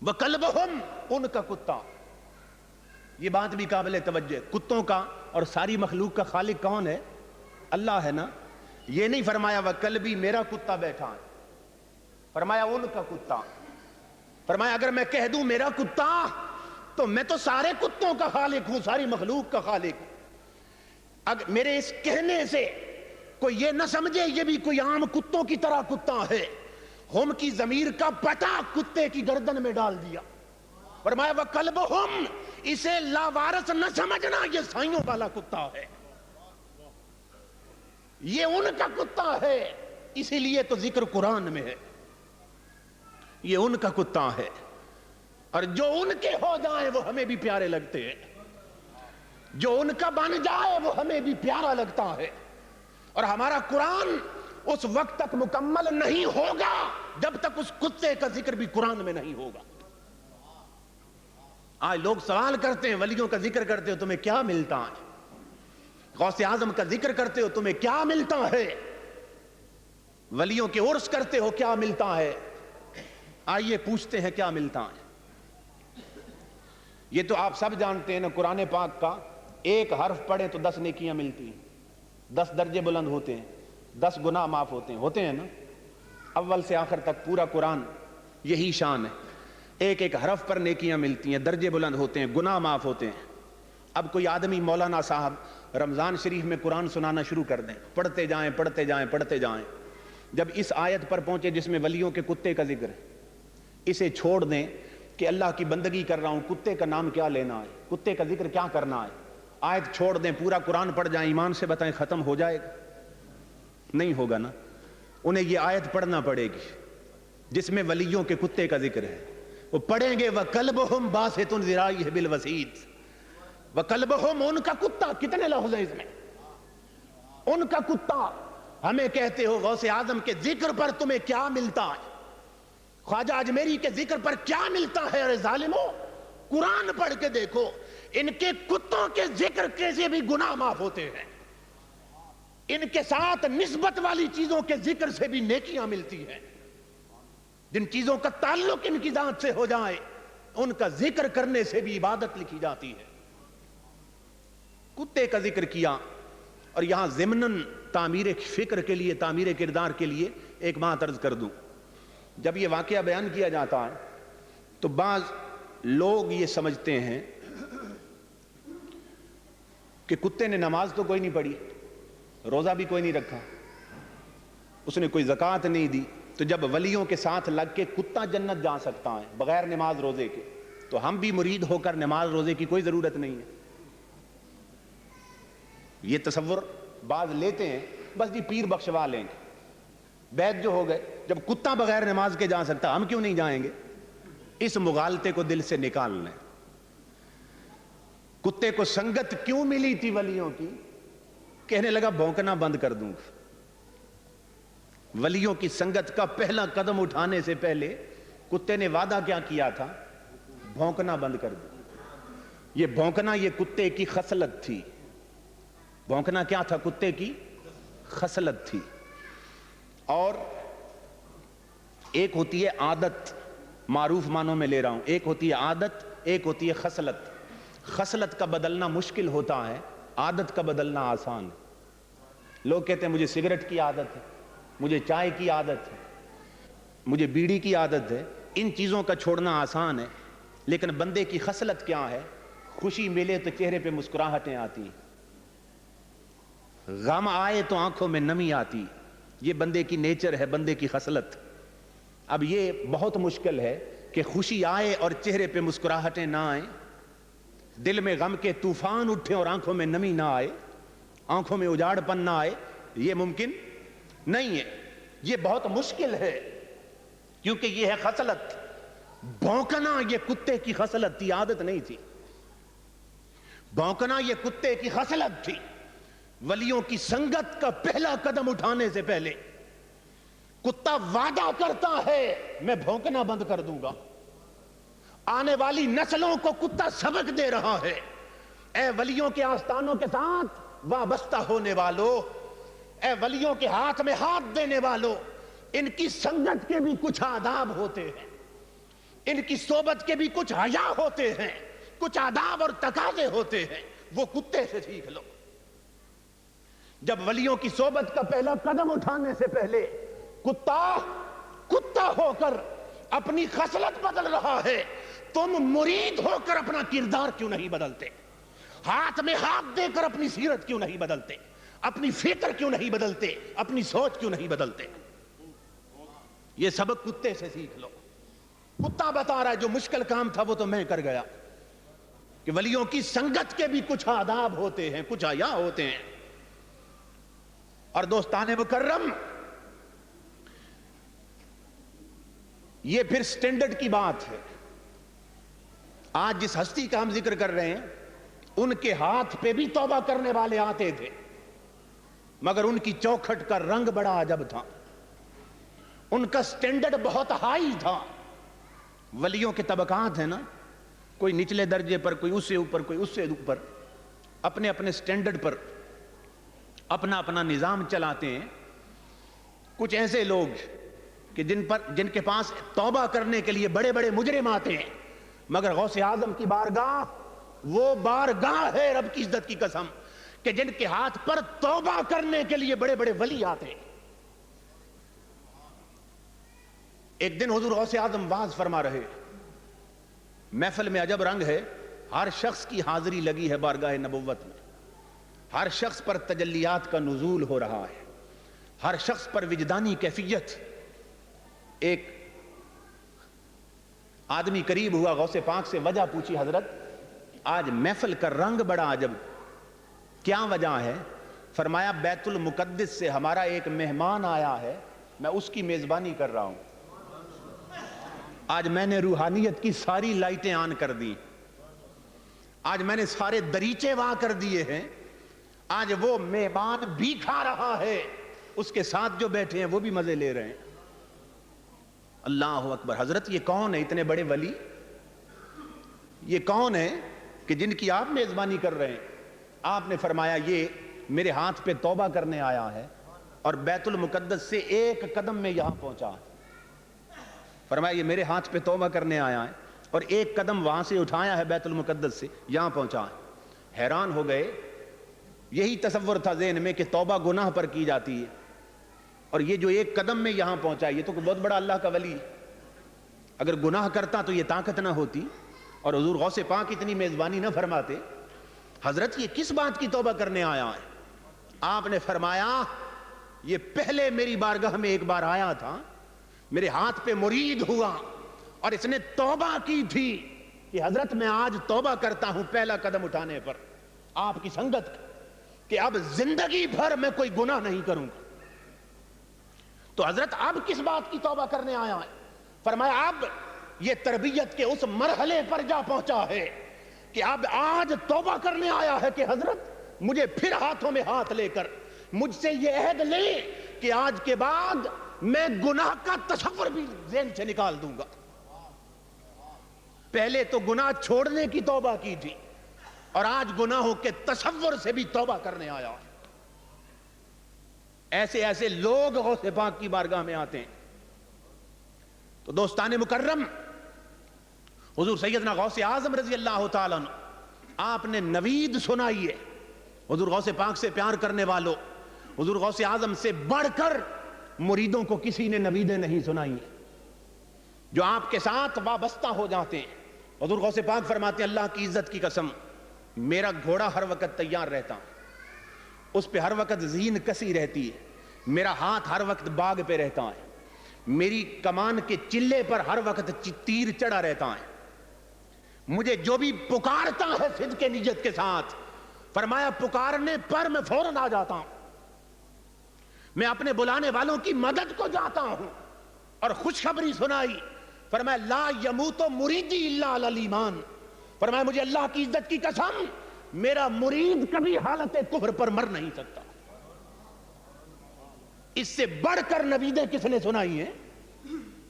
S1: وَقَلْبُهُمْ, ان کا کتا. یہ بات بھی قابل توجہ, کتوں کا اور ساری مخلوق کا خالق کون ہے؟ اللہ ہے نا. یہ نہیں فرمایا وَقَلْبِي, میرا کتا بیٹھا ہے, فرمایا ان کا کتا. فرمایا اگر میں کہہ دوں میرا کتا تو میں تو سارے کتوں کا خالق ہوں, ساری مخلوق کا خالق ہوں. اگر میرے اس کہنے سے کوئی یہ نہ سمجھے یہ بھی کوئی عام کتوں کی طرح کتا ہے, ہم کی ضمیر کا پٹا کتے کی گردن میں ڈال دیا. فرمایا وَقَلْبُهُمْ, اسے لاوارث نہ سمجھنا, یہ سائیوں والا کتا ہے, یہ ان کا کتا ہے. اسی لیے تو ذکر قرآن میں ہے, یہ ان کا کتا ہے. اور جو ان کے ہو جائیں وہ ہمیں بھی پیارے لگتے ہیں, جو ان کا بن جائے وہ ہمیں بھی پیارا لگتا ہے. اور ہمارا قرآن اس وقت تک مکمل نہیں ہوگا جب تک اس کتے کا ذکر بھی قرآن میں نہیں ہوگا. آج لوگ سوال کرتے ہیں ولیوں کا ذکر کرتے ہو تمہیں کیا ملتا ہے, غوث اعظم کا ذکر کرتے ہو تمہیں کیا ملتا ہے, ولیوں کے عرس کرتے ہو کیا ملتا ہے. آئیے پوچھتے ہیں کیا ملتا ہے. یہ تو آپ سب جانتے ہیں نا, قرآن پاک کا ایک حرف پڑھے تو 10 نیکیاں ملتی ہیں, 10 درجے بلند ہوتے ہیں, 10 گناہ معاف ہوتے ہیں نا. اول سے آخر تک پورا قرآن یہی شان ہے, ایک ایک حرف پر نیکیاں ملتی ہیں, درجے بلند ہوتے ہیں, گناہ معاف ہوتے ہیں. اب کوئی آدمی مولانا صاحب رمضان شریف میں قرآن سنانا شروع کر دیں, پڑھتے جائیں پڑھتے جائیں پڑھتے جائیں, جب اس آیت پر پہنچے جس میں ولیوں کے کتے کا ذکر ہے, اسے چھوڑ دیں کہ اللہ کی بندگی کر رہا ہوں, کتے کا نام کیا لینا ہے, کتے کا ذکر کیا کرنا ہے. آیت چھوڑ دیں, پورا قرآن پڑھ جائیں, ایمان سے بتائیں ختم ہو جائے گا؟ نہیں ہوگا نا. انہیں یہ آیت پڑھنا پڑے گی جس میں ولیوں کے کتے کا ذکر ہے. وہ پڑھیں گے وَقَلْبُهُمْ بَاسِطٌ ذِرَاعِهِ بِالْوَسِيدِ. وَقَلْبُهُمْ, ان کا کتا. کتنے لفظ ہیں اس میں, ان کا کتا. ہمیں کہتے ہو غوث اعظم کے ذکر پر تمہیں کیا ملتا ہے, خواجہ اجمیری کے ذکر پر کیا ملتا ہے. ارے ظالمو, قرآن پڑھ کے دیکھو, ان کے کتوں کے ذکر کیسے بھی گناہ معاف ہوتے ہیں, ان کے ساتھ نسبت والی چیزوں کے ذکر سے بھی نیکیاں ملتی ہیں. جن چیزوں کا تعلق ان کی ذات سے ہو جائے ان کا ذکر کرنے سے بھی عبادت لکھی جاتی ہے. کتے کا ذکر کیا اور یہاں ضمناً تعمیر فکر کے لیے، تعمیر کردار کے لیے ایک بات عرض کر دوں. جب یہ واقعہ بیان کیا جاتا ہے تو بعض لوگ یہ سمجھتے ہیں کہ کتے نے نماز تو کوئی نہیں پڑھی، روزہ بھی کوئی نہیں رکھا، اس نے کوئی زکوٰۃ نہیں دی، تو جب ولیوں کے ساتھ لگ کے کتا جنت جا سکتا ہے بغیر نماز روزے کے، تو ہم بھی مرید ہو کر نماز روزے کی کوئی ضرورت نہیں ہے. یہ تصور بعض لیتے ہیں، بس جی پیر بخشوا لیں گے، بیت جو ہو گئے. جب کتا بغیر نماز کے جا سکتا ہم کیوں نہیں جائیں گے؟ اس مغالطے کو دل سے نکال لیں. کتے کو سنگت کیوں ملی تھی ولیوں کی؟ کہنے لگا بھونکنا بند کر دوں گا. ولیوں کی سنگت کا پہلا قدم اٹھانے سے پہلے کتے نے وعدہ کیا کیا تھا؟ بھونکنا بند کر دوں. یہ بھونکنا یہ کتے کی خصلت تھی. بھونکنا کیا تھا؟ کتے کی خصلت تھی. اور ایک ہوتی ہے عادت، معروف معنوں میں لے رہا ہوں، ایک ہوتی ہے عادت، ایک ہوتی ہے خصلت. خصلت کا بدلنا مشکل ہوتا ہے، عادت کا بدلنا آسان ہے. لوگ کہتے ہیں مجھے سگریٹ کی عادت ہے، مجھے چائے کی عادت ہے، مجھے بیڑی کی عادت ہے. ان چیزوں کا چھوڑنا آسان ہے، لیکن بندے کی خصلت کیا ہے؟ خوشی ملے تو چہرے پہ مسکراہٹیں آتی، غم آئے تو آنکھوں میں نمی آتی. یہ بندے کی نیچر ہے، بندے کی خصلت. اب یہ بہت مشکل ہے کہ خوشی آئے اور چہرے پہ مسکراہٹیں نہ آئیں، دل میں غم کے طوفان اٹھے اور آنکھوں میں نمی نہ آئے، آنکھوں میں اجاڑ پن نہ آئے. یہ ممکن نہیں ہے، یہ بہت مشکل ہے، کیونکہ یہ ہے خصلت. بھونکنا یہ کتے کی خصلت تھی، عادت نہیں تھی. بھونکنا یہ کتے کی خصلت تھی. ولیوں کی سنگت کا پہلا قدم اٹھانے سے پہلے کتا وعدہ کرتا ہے میں بھونکنا بند کر دوں گا. آنے والی نسلوں کو کتا سبق دے رہا ہے. اے ولیوں کے آستانوں کے ساتھ وابستہ ہونے والوں، اے ولیوں کے ہاتھ میں ہاتھ دینے والوں، ان کی سنگت کے بھی کچھ آداب ہوتے ہیں، ان کی صحبت کے بھی کچھ حیا ہوتے ہیں، کچھ آداب اور تقاضے ہوتے ہیں. وہ کتے سے سیکھ لو. جب ولیوں کی صحبت کا پہلا قدم اٹھانے سے پہلے کتا ہو کر اپنی خصلت بدل رہا ہے، تم مرید ہو کر اپنا کردار کیوں نہیں بدلتے؟ ہاتھ میں ہاتھ دے کر اپنی سیرت کیوں نہیں بدلتے؟ اپنی فکر کیوں نہیں بدلتے؟ اپنی سوچ کیوں نہیں بدلتے؟ یہ سبق کتے سے سیکھ لو. کتا بتا رہا ہے جو مشکل کام تھا وہ تو میں کر گیا، کہ ولیوں کی سنگت کے بھی کچھ آداب ہوتے ہیں، کچھ حیا ہوتے ہیں. اور دوستان مکرم، یہ پھر سٹینڈرڈ کی بات ہے. آج جس ہستی کا ہم ذکر کر رہے ہیں ان کے ہاتھ پہ بھی توبہ کرنے والے آتے تھے، مگر ان کی چوکھٹ کا رنگ بڑا عجب تھا، ان کا سٹینڈرڈ بہت ہائی تھا. ولیوں کے طبقات ہیں نا، کوئی نچلے درجے پر، کوئی اس سے اوپر، کوئی اس سے اوپر، اپنے اپنے سٹینڈرڈ پر اپنا اپنا نظام چلاتے ہیں. کچھ ایسے لوگ کہ جن کے پاس توبہ کرنے کے لیے بڑے بڑے مجرم آتے ہیں، مگر غوث اعظم کی بارگاہ وہ بارگاہ ہے، رب کی عزت کی قسم، کہ جن کے ہاتھ پر توبہ کرنے کے لیے بڑے بڑے ولی آتے ہیں. ایک دن حضور غوث اعظم واعظ فرما رہے، محفل میں عجب رنگ ہے، ہر شخص کی حاضری لگی ہے بارگاہ نبوت میں، ہر شخص پر تجلیات کا نزول ہو رہا ہے، ہر شخص پر وجدانی کیفیت. ایک آدمی قریب ہوا، غوث پاک سے وجہ پوچھی، حضرت آج محفل کا رنگ بڑا عجب، کیا وجہ ہے؟ فرمایا بیت المقدس سے ہمارا ایک مہمان آیا ہے، میں اس کی میزبانی کر رہا ہوں. آج میں نے روحانیت کی ساری لائٹیں آن کر دی، آج میں نے سارے دریچے وہاں کر دیے ہیں، آج وہ مہمان بھی کھا رہا ہے، اس کے ساتھ جو بیٹھے ہیں وہ بھی مزے لے رہے ہیں. اللہ اکبر. حضرت یہ کون ہے اتنے بڑے ولی؟ یہ کون ہے کہ جن کی آپ میزبانی کر رہے ہیں؟ آپ نے فرمایا یہ میرے ہاتھ پہ توبہ کرنے آیا ہے اور بیت المقدس سے ایک قدم میں یہاں پہنچا. فرمایا یہ میرے ہاتھ پہ توبہ کرنے آیا ہے اور ایک قدم وہاں سے اٹھایا ہے بیت المقدس سے یہاں پہنچا ہے. حیران ہو گئے، یہی تصور تھا ذہن میں کہ توبہ گناہ پر کی جاتی ہے، اور یہ جو ایک قدم میں یہاں پہنچا یہ تو بہت بڑا اللہ کا ولی ہے۔ اگر گناہ کرتا تو یہ طاقت نہ ہوتی، اور حضور غوث پاک اتنی میزبانی نہ فرماتے۔ حضرت یہ کس بات کی توبہ کرنے آیا ہے؟ آپ نے فرمایا یہ پہلے میری بارگاہ میں ایک بار آیا تھا، میرے ہاتھ پہ مرید ہوا اور اس نے توبہ کی تھی کہ حضرت میں آج توبہ کرتا ہوں پہلا قدم اٹھانے پر آپ کی سنگت کہ اب زندگی بھر میں کوئی گناہ نہیں کروں گا۔ تو حضرت اب کس بات کی توبہ کرنے آیا ہے؟ فرمایا اب یہ تربیت کے اس مرحلے پر جا پہنچا ہے کہ اب آج توبہ کرنے آیا ہے کہ حضرت مجھے پھر ہاتھوں میں ہاتھ لے کر مجھ سے یہ عہد لے کہ آج کے بعد میں گناہ کا تصور بھی ذہن سے نکال دوں گا۔ پہلے تو گناہ چھوڑنے کی توبہ کی تھی، اور آج گناہوں کے تصور سے بھی توبہ کرنے آیا۔ ایسے ایسے لوگ غوث پاک کی بارگاہ میں آتے ہیں۔ تو دوستان مکرم، حضور سیدنا غوث اعظم رضی اللہ تعالیٰ عنہ آپ نے نوید سنائی ہے۔ حضور غوث پاک سے پیار کرنے والوں، حضور غوث اعظم سے بڑھ کر مریدوں کو کسی نے نویدیں نہیں سنائی ہیں جو آپ کے ساتھ وابستہ ہو جاتے ہیں۔ حضور غوث پاک فرماتے ہیں اللہ کی عزت کی قسم میرا گھوڑا ہر وقت تیار رہتا، اس پہ ہر وقت زین کسی رہتی ہے، میرا ہاتھ ہر وقت باغ پہ رہتا ہے، میری کمان کے چلے پر ہر وقت تیر چڑھا رہتا ہے، مجھے جو بھی پکارتا ہے صدق کے نیت کے ساتھ، فرمایا پکارنے پر میں فوراً آ جاتا ہوں، میں اپنے بلانے والوں کی مدد کو جاتا ہوں۔ اور خوشخبری سنائی، فرمایا لا یموت مریدی الا علی الایمان، فرمایا مجھے اللہ کی عزت کی قسم میرا مرید کبھی حالت کفر پر مر نہیں سکتا۔ اس سے بڑھ کر نویدیں کس نے سنائی ہیں؟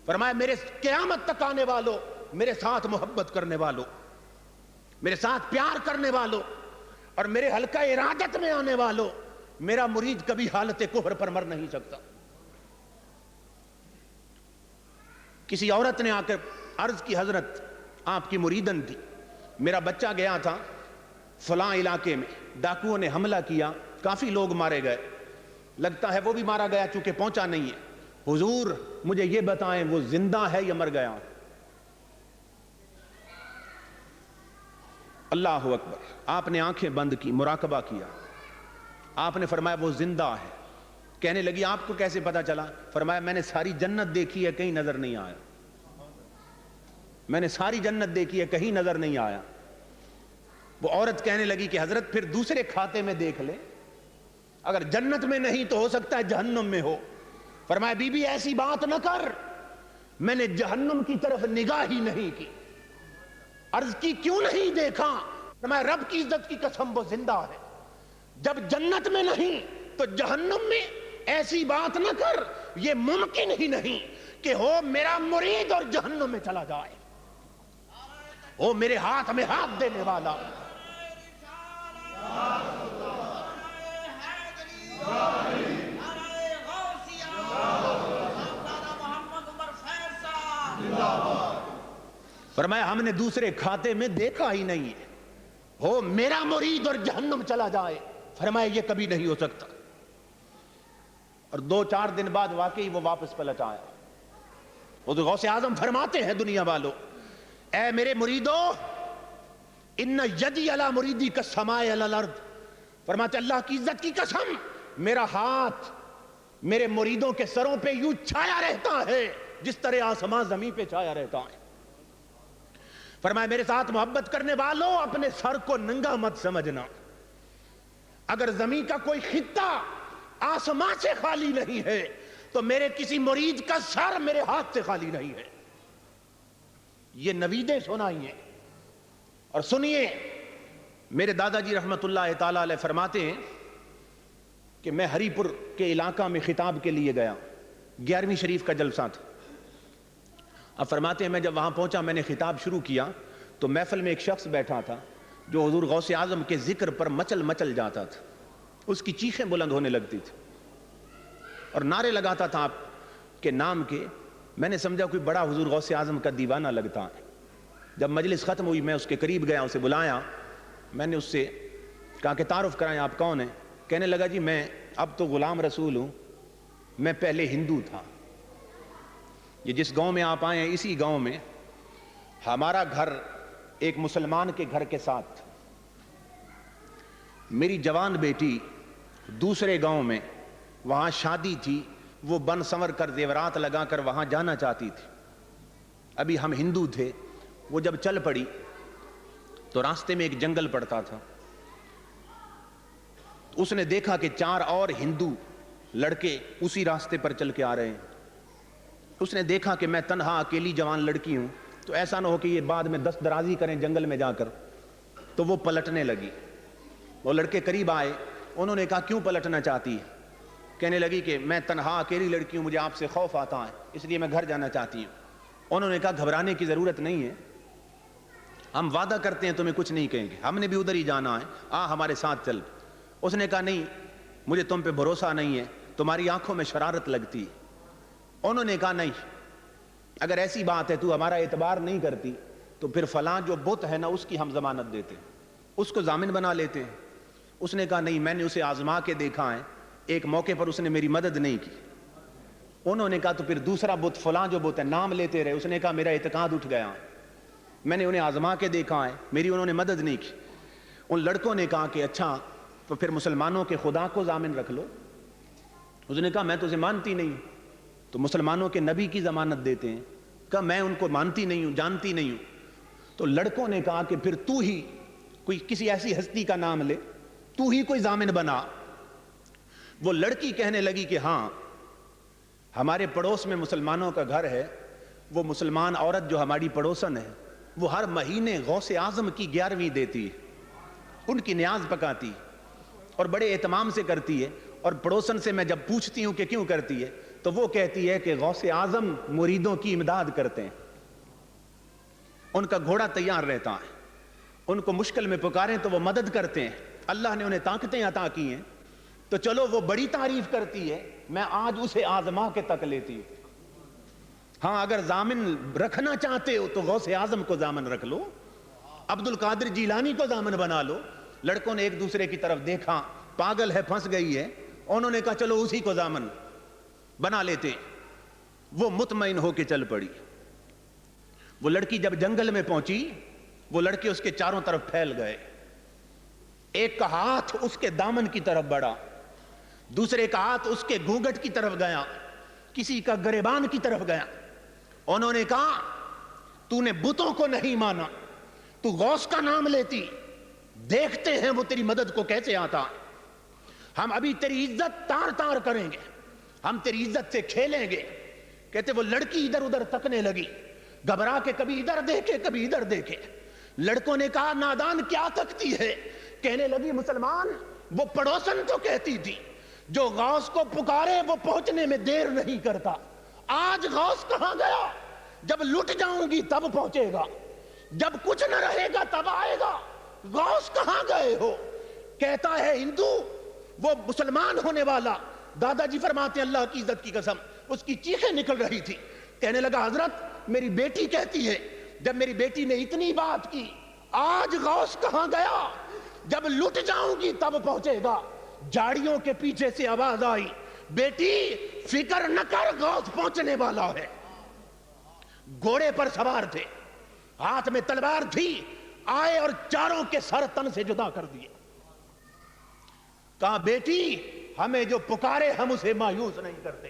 S1: فرمایا میرے قیامت تک آنے والوں، میرے ساتھ محبت کرنے والوں، میرے ساتھ پیار کرنے والوں اور میرے حلقہ ارادت میں آنے والوں، میرا مرید کبھی حالت کفر پر مر نہیں سکتا۔ کسی عورت نے آ کر عرض کی حضرت آپ کی مریدن تھی، میرا بچہ گیا تھا فلاں علاقے میں، ڈاکوؤں نے حملہ کیا، کافی لوگ مارے گئے، لگتا ہے وہ بھی مارا گیا چونکہ پہنچا نہیں ہے، حضور مجھے یہ بتائیں وہ زندہ ہے یا مر گیا؟ اللہ اکبر، آپ نے آنکھیں بند کی، مراقبہ کیا، آپ نے فرمایا وہ زندہ ہے۔ کہنے لگی آپ کو کیسے پتا چلا؟ فرمایا میں نے ساری جنت دیکھی ہے کہیں نظر نہیں آیا، میں نے ساری جنت دیکھی ہے کہیں نظر نہیں آیا۔ وہ عورت کہنے لگی کہ حضرت پھر دوسرے کھاتے میں دیکھ لیں، اگر جنت میں نہیں تو ہو سکتا ہے جہنم میں ہو۔ فرمایا بی بی ایسی بات نہ کر، میں نے جہنم کی طرف نگاہ ہی نہیں کی۔ عرض کی کیوں نہیں دیکھا؟ فرمایا رب کی عزت کی قسم وہ زندہ ہے، جب جنت میں نہیں تو جہنم میں ایسی بات نہ کر، یہ ممکن ہی نہیں کہ ہو میرا مرید اور جہنم میں چلا جائے، ہو میرے ہاتھ میں ہاتھ دینے والا۔ فرمایا ہم نے دوسرے کھاتے میں دیکھا ہی نہیں ہے، ہو میرا مرید اور جہنم چلا جائے، فرمایا یہ کبھی نہیں ہو سکتا۔ اور 2-4 دن بعد واقعی وہ واپس پلٹ آیا۔ حضور غوث اعظم فرماتے ہیں دنیا والوں، اے میرے مریدو ان یدی علی مریدی کالسماء علی الارض، فرماتے اللہ کی عزت کی قسم میرا ہاتھ میرے مریدوں کے سروں پہ یوں چھایا رہتا ہے جس طرح آسمان زمین پہ چھایا رہتا ہے۔ فرمایا میرے ساتھ محبت کرنے والوں اپنے سر کو ننگا مت سمجھنا، اگر زمین کا کوئی خطہ آسمان سے خالی نہیں ہے تو میرے کسی مرید کا سر میرے ہاتھ سے خالی نہیں ہے۔ یہ نویدیں سنائی ہیں۔ اور سنیے، میرے دادا جی رحمت اللہ تعالی علیہ فرماتے ہیں کہ میں ہری پور کے علاقہ میں خطاب کے لیے گیا، 11ویں شریف کا جلسہ تھا۔ اب فرماتے ہیں میں جب وہاں پہنچا میں نے خطاب شروع کیا تو محفل میں ایک شخص بیٹھا تھا جو حضور غوث اعظم کے ذکر پر مچل جاتا تھا، اس کی چیخیں بلند ہونے لگتی تھی اور نعرے لگاتا تھا آپ کے نام کے۔ میں نے سمجھا کوئی بڑا حضور غوث اعظم کا دیوانہ لگتا ہے۔ جب مجلس ختم ہوئی میں اس کے قریب گیا، اسے بلایا، میں نے اس سے کہا کہ تعارف کرائیں آپ کون ہیں؟ کہنے لگا جی میں اب تو غلام رسول ہوں، میں پہلے ہندو تھا، یہ جس گاؤں میں آپ آئے ہیں اسی گاؤں میں ہمارا گھر ایک مسلمان کے گھر کے ساتھ، میری جوان بیٹی دوسرے گاؤں میں وہاں شادی تھی، وہ بن سنور کر زیورات لگا کر وہاں جانا چاہتی تھی، ابھی ہم ہندو تھے، وہ جب چل پڑی تو راستے میں ایک جنگل پڑتا تھا، اس نے دیکھا کہ 4 اور ہندو لڑکے اسی راستے پر چل کے آ رہے ہیں، اس نے دیکھا کہ میں تنہا اکیلی جوان لڑکی ہوں، تو ایسا نہ ہو کہ یہ بعد میں دست درازی کریں جنگل میں جا کر، تو وہ پلٹنے لگی۔ وہ لڑکے قریب آئے، انہوں نے کہا کیوں پلٹنا چاہتی ہے؟ کہنے لگی کہ میں تنہا اکیلی لڑکی ہوں، مجھے آپ سے خوف آتا ہے، اس لیے میں گھر جانا چاہتی ہوں۔ انہوں نے کہا گھبرانے کی ضرورت نہیں ہے، ہم وعدہ کرتے ہیں تمہیں کچھ نہیں کہیں گے، ہم نے بھی ادھر ہی جانا ہے، ہمارے ساتھ چل۔ اس نے کہا نہیں، مجھے تم پہ بھروسہ نہیں ہے، تمہاری آنکھوں میں شرارت لگتی ہے۔ انہوں نے کہا نہیں، اگر ایسی بات ہے تو ہمارا اعتبار نہیں کرتی تو پھر فلاں جو بت ہے نا اس کی ہم ضمانت دیتے ہیں، اس کو ضامن بنا لیتے ہیں۔ اس نے کہا نہیں، میں نے اسے آزما کے دیکھا ہے، ایک موقع پر اس نے میری مدد نہیں کی۔ انہوں نے کہا تو پھر دوسرا بت فلاں جو بت ہے، نام لیتے رہے، اس نے کہا میرا اعتقاد اٹھ گیا، میں نے انہیں آزما کے دیکھا ہے، میری انہوں نے مدد نہیں کی۔ ان لڑکوں نے کہا کہ اچھا تو پھر مسلمانوں کے خدا کو ضامن رکھ لو۔ اس نے کہا میں تو اسے مانتی نہیں ہوں، تو مسلمانوں کے نبی کی ضمانت دیتے ہیں۔ کہا میں ان کو مانتی نہیں ہوں، جانتی نہیں ہوں۔ تو لڑکوں نے کہا کہ پھر تو ہی کوئی کسی ایسی ہستی کا نام لے، تو ہی کوئی ضامن بنا۔ وہ لڑکی کہنے لگی کہ ہاں، ہمارے پڑوس میں مسلمانوں کا گھر ہے، وہ مسلمان عورت جو ہماری پڑوسن ہے وہ ہر مہینے غوث اعظم کی 11ویں دیتی ہے، ان کی نیاز پکاتی اور بڑے اہتمام سے کرتی ہے، اور پڑوسن سے میں جب پوچھتی ہوں کہ کیوں کرتی ہے تو وہ کہتی ہے کہ غوث اعظم مریدوں کی امداد کرتے ہیں، ان کا گھوڑا تیار رہتا ہے، ان کو مشکل میں پکاریں تو وہ مدد کرتے ہیں، اللہ نے انہیں طاقتیں عطا کی ہیں، تو چلو وہ بڑی تعریف کرتی ہے، میں آج اسے آزما کے تک لیتی ہوں۔ ہاں اگر ضامن رکھنا چاہتے ہو تو غوث اعظم کو ضامن رکھ لو، عبد القادر جیلانی کو ضامن بنا لو۔ لڑکوں نے ایک دوسرے کی طرف دیکھا، پاگل ہے، پھنس گئی ہے، انہوں نے کہا چلو اسی کو ضامن بنا لیتے۔ وہ مطمئن ہو کے چل پڑی۔ وہ لڑکی جب جنگل میں پہنچی، وہ لڑکے اس کے چاروں طرف پھیل گئے، ایک کا ہاتھ اس کے دامن کی طرف بڑھا، دوسرے کا ہاتھ اس کے گھونگھٹ کی طرف گیا، کسی کا گریبان کی طرف گیا۔ انہوں نے کہا تو نے بتوں کو نہیں مانا، تو غوث کا نام لیتی، دیکھتے ہیں وہ تیری مدد کو کیسے آتا، ہم ابھی تیری عزت تار تار کریں گے، ہم تیری عزت سے کھیلیں گے۔ کہتے وہ لڑکی ادھر ادھر تکنے لگی، گھبرا کے کبھی ادھر دیکھے کبھی ادھر دیکھے۔ لڑکوں نے کہا نادان کیا تکتی ہے؟ کہنے لگی مسلمان، وہ پڑوسن تو کہتی تھی جو غوث کو پکارے وہ پہنچنے میں دیر نہیں کرتا، آج غوث کہاں گیا؟ جب لٹ جاؤں گی تب پہنچے گا، جب کچھ نہ رہے گا تب آئے گا، غوث کہاں گئے ہو؟ کہتا ہے ہندو، وہ مسلمان ہونے والا، دادا جی فرماتے ہیں اللہ کی عزت کی قسم اس کی چیخیں نکل رہی تھی۔ کہنے لگا حضرت میری بیٹی کہتی ہے، جب میری بیٹی نے اتنی بات کی، آج غوث کہاں گیا؟ جب لٹ جاؤں گی تب پہنچے گا۔ جاڑیوں کے پیچھے سے آواز آئی، بیٹی فکر نہ کر، غوث پہنچنے والا ہے۔ گھوڑے پر سوار تھے، ہاتھ میں تلوار تھی، آئے اور چاروں کے سر تن سے جدا کر دیے۔ کہا بیٹی ہمیں جو پکارے ہم اسے مایوس نہیں کرتے،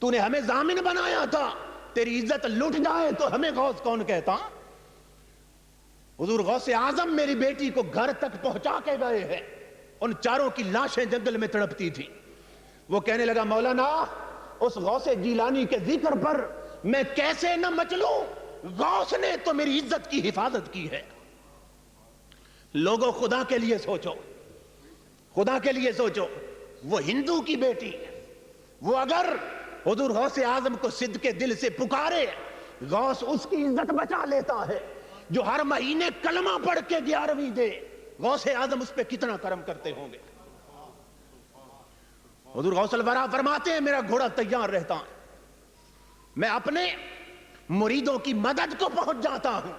S1: تو نے ہمیں ضامن بنایا تھا، تیری عزت لٹ جائے تو ہمیں غوث کون کہتا؟ حضور غوث اعظم میری بیٹی کو گھر تک پہنچا کے گئے ہیں۔ ان چاروں کی لاشیں جنگل میں تڑپتی تھی۔ وہ کہنے لگا مولانا اس غوث جیلانی کے ذکر پر میں کیسے نہ مچلوں، غوث نے تو میری عزت کی حفاظت کی ہے۔ لوگوں خدا کے لیے سوچو، خدا کے لیے سوچو، وہ ہندو کی بیٹی، وہ اگر حضور غوث اعظم کو صدقے دل سے پکارے، غوث اس کی عزت بچا لیتا ہے۔ جو ہر مہینے کلمہ پڑھ کے 11ویں دے، غوث اعظم اس پہ کتنا کرم کرتے ہوں گے۔ حضور غوث الورا فرماتے ہیں میرا گھوڑا تیار رہتا ہے، میں اپنے مریدوں کی مدد کو پہنچ جاتا ہوں،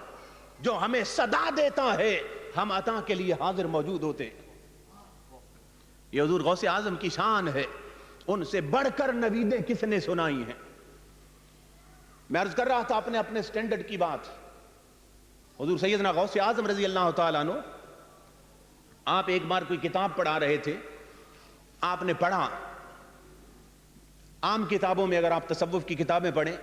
S1: جو ہمیں صدا دیتا ہے ہم عطا کے لیے حاضر موجود ہوتے. یہ حضور غوث اعظم کی شان ہے. ان سے بڑھ کر نویدیں کس نے سنائی ہیں. میں عرض کر رہا تھا اپنے اپنے سٹینڈرڈ کی بات. حضور سیدنا غوث اعظم رضی اللہ تعالیٰ عنہ، آپ ایک بار کوئی کتاب پڑھا رہے تھے. آپ نے پڑھا، عام کتابوں میں اگر آپ تصوف کی کتابیں پڑھیں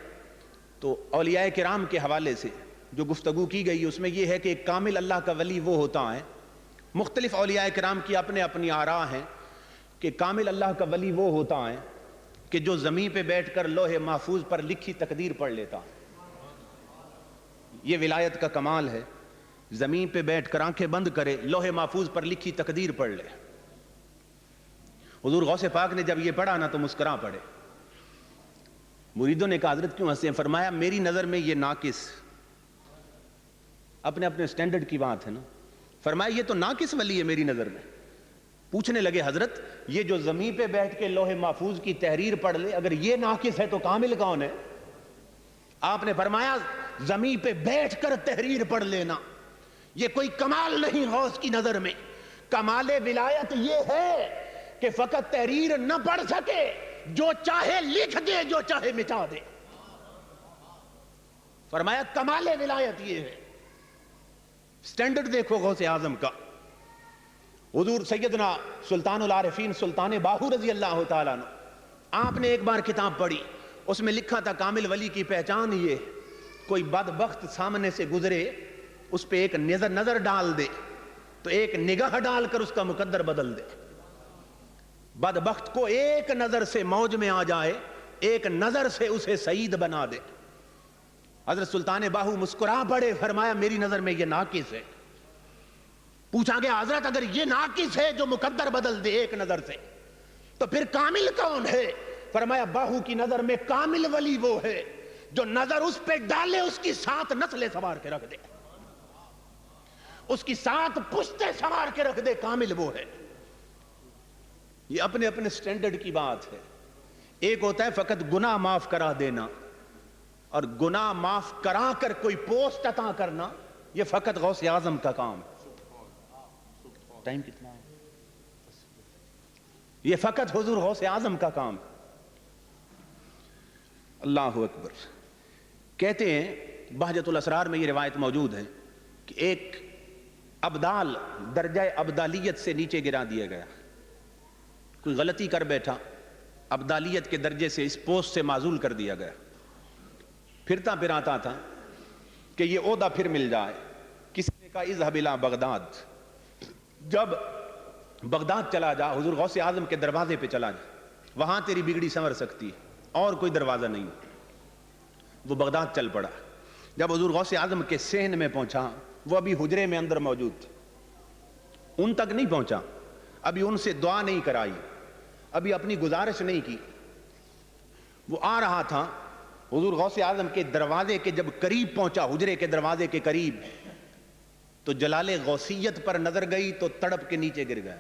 S1: تو اولیاء کرام کے حوالے سے جو گفتگو کی گئی اس میں یہ ہے کہ ایک کامل اللہ کا ولی وہ ہوتا ہے. مختلف اولیاء کرام کی اپنے اپنی آراء ہیں کہ کامل اللہ کا ولی وہ ہوتا ہے کہ جو زمین پہ بیٹھ کر لوح محفوظ پر لکھی تقدیر پڑھ لیتا. یہ ولایت کا کمال ہے. زمین پہ بیٹھ کر آنکھیں بند کرے، لوح محفوظ پر لکھی تقدیر پڑھ لے. حضور غوث پاک نے جب یہ پڑھا نا تو مسکرا پڑے. مریدوں نے کہا حضرت کیوں ہنسے؟ فرمایا میری نظر میں یہ ناقص، اپنے اپنے سٹینڈرڈ کی بات ہے نا. فرمایا یہ تو ناقص ولی ہے میری نظر میں. پوچھنے لگے حضرت یہ جو زمین پہ بیٹھ کے لوح محفوظ کی تحریر پڑھ لے، اگر یہ ناقص ہے تو کامل کون ہے؟ آپ نے فرمایا زمین پہ بیٹھ کر تحریر پڑھ لینا یہ کوئی کمال نہیں غوث کی نظر میں. کمال ولایت یہ ہے کہ فقط تحریر نہ پڑھ سکے، جو چاہے لکھ دے، جو چاہے مٹا دے. فرمایا کمال ولایت یہ ہے. سٹینڈرڈ دیکھو غوث اعظم کا. حضور سیدنا سلطان العارفین سلطان باہو رضی اللہ تعالیٰ عنہ، آپ نے ایک بار کتاب پڑھی، اس میں لکھا تھا کامل ولی کی پہچان یہ، کوئی بدبخت سامنے سے گزرے اس پہ ایک نظر ڈال دے تو ایک نگاہ ڈال کر اس کا مقدر بدل دے. بدبخت کو ایک نظر سے موج میں آ جائے، ایک نظر سے اسے سعید بنا دے. حضرت سلطان باہو مسکرا پڑے، فرمایا میری نظر میں یہ ناقص ہے. پوچھا گیا حضرت اگر یہ ناقص ہے جو مقدر بدل دے ایک نظر سے تو پھر کامل کون ہے؟ فرمایا باہو کی نظر میں کامل ولی وہ ہے جو نظر اس پہ ڈالے اس کی 7 نسلیں سوار کے رکھ دے، اس کی 7 پشتیں سوار کے رکھ دے. کامل وہ ہے. یہ اپنے اپنے سٹینڈرڈ کی بات ہے. ایک ہوتا ہے فقط گناہ معاف کرا دینا، اور گناہ معاف کرا کر کوئی پوسٹ عطا کرنا یہ فقط غوث اعظم کا کام ہے. ٹائم کتنا ہے؟ یہ فقط حضور غوث اعظم کا کام ہے. اللہ اکبر. کہتے ہیں بہجت الاسرار میں یہ روایت موجود ہے کہ ایک ابدال درجہ ابدالیت سے نیچے گرا دیا گیا. کوئی غلطی کر بیٹھا، ابدالیت کے درجے سے اس پوسٹ سے معزول کر دیا گیا. پھرتا پھراتا تھا کہ یہ عہدہ پھر مل جائے. کسی نے کہا اذهب الى بغداد، جب بغداد چلا جا، حضور غوث اعظم کے دروازے پہ چلا جا، وہاں تیری بگڑی سنور سکتی ہے، اور کوئی دروازہ نہیں. وہ بغداد چل پڑا. جب حضور غوث اعظم کے صحن میں پہنچا، وہ ابھی حجرے میں اندر موجود تھے، ان تک نہیں پہنچا، ابھی ان سے دعا نہیں کرائی، ابھی اپنی گزارش نہیں کی. وہ آ رہا تھا، حضور غوث اعظم کے دروازے کے جب قریب پہنچا، حجرے کے دروازے کے قریب، تو جلال غوثیت پر نظر گئی تو تڑپ کے نیچے گر گیا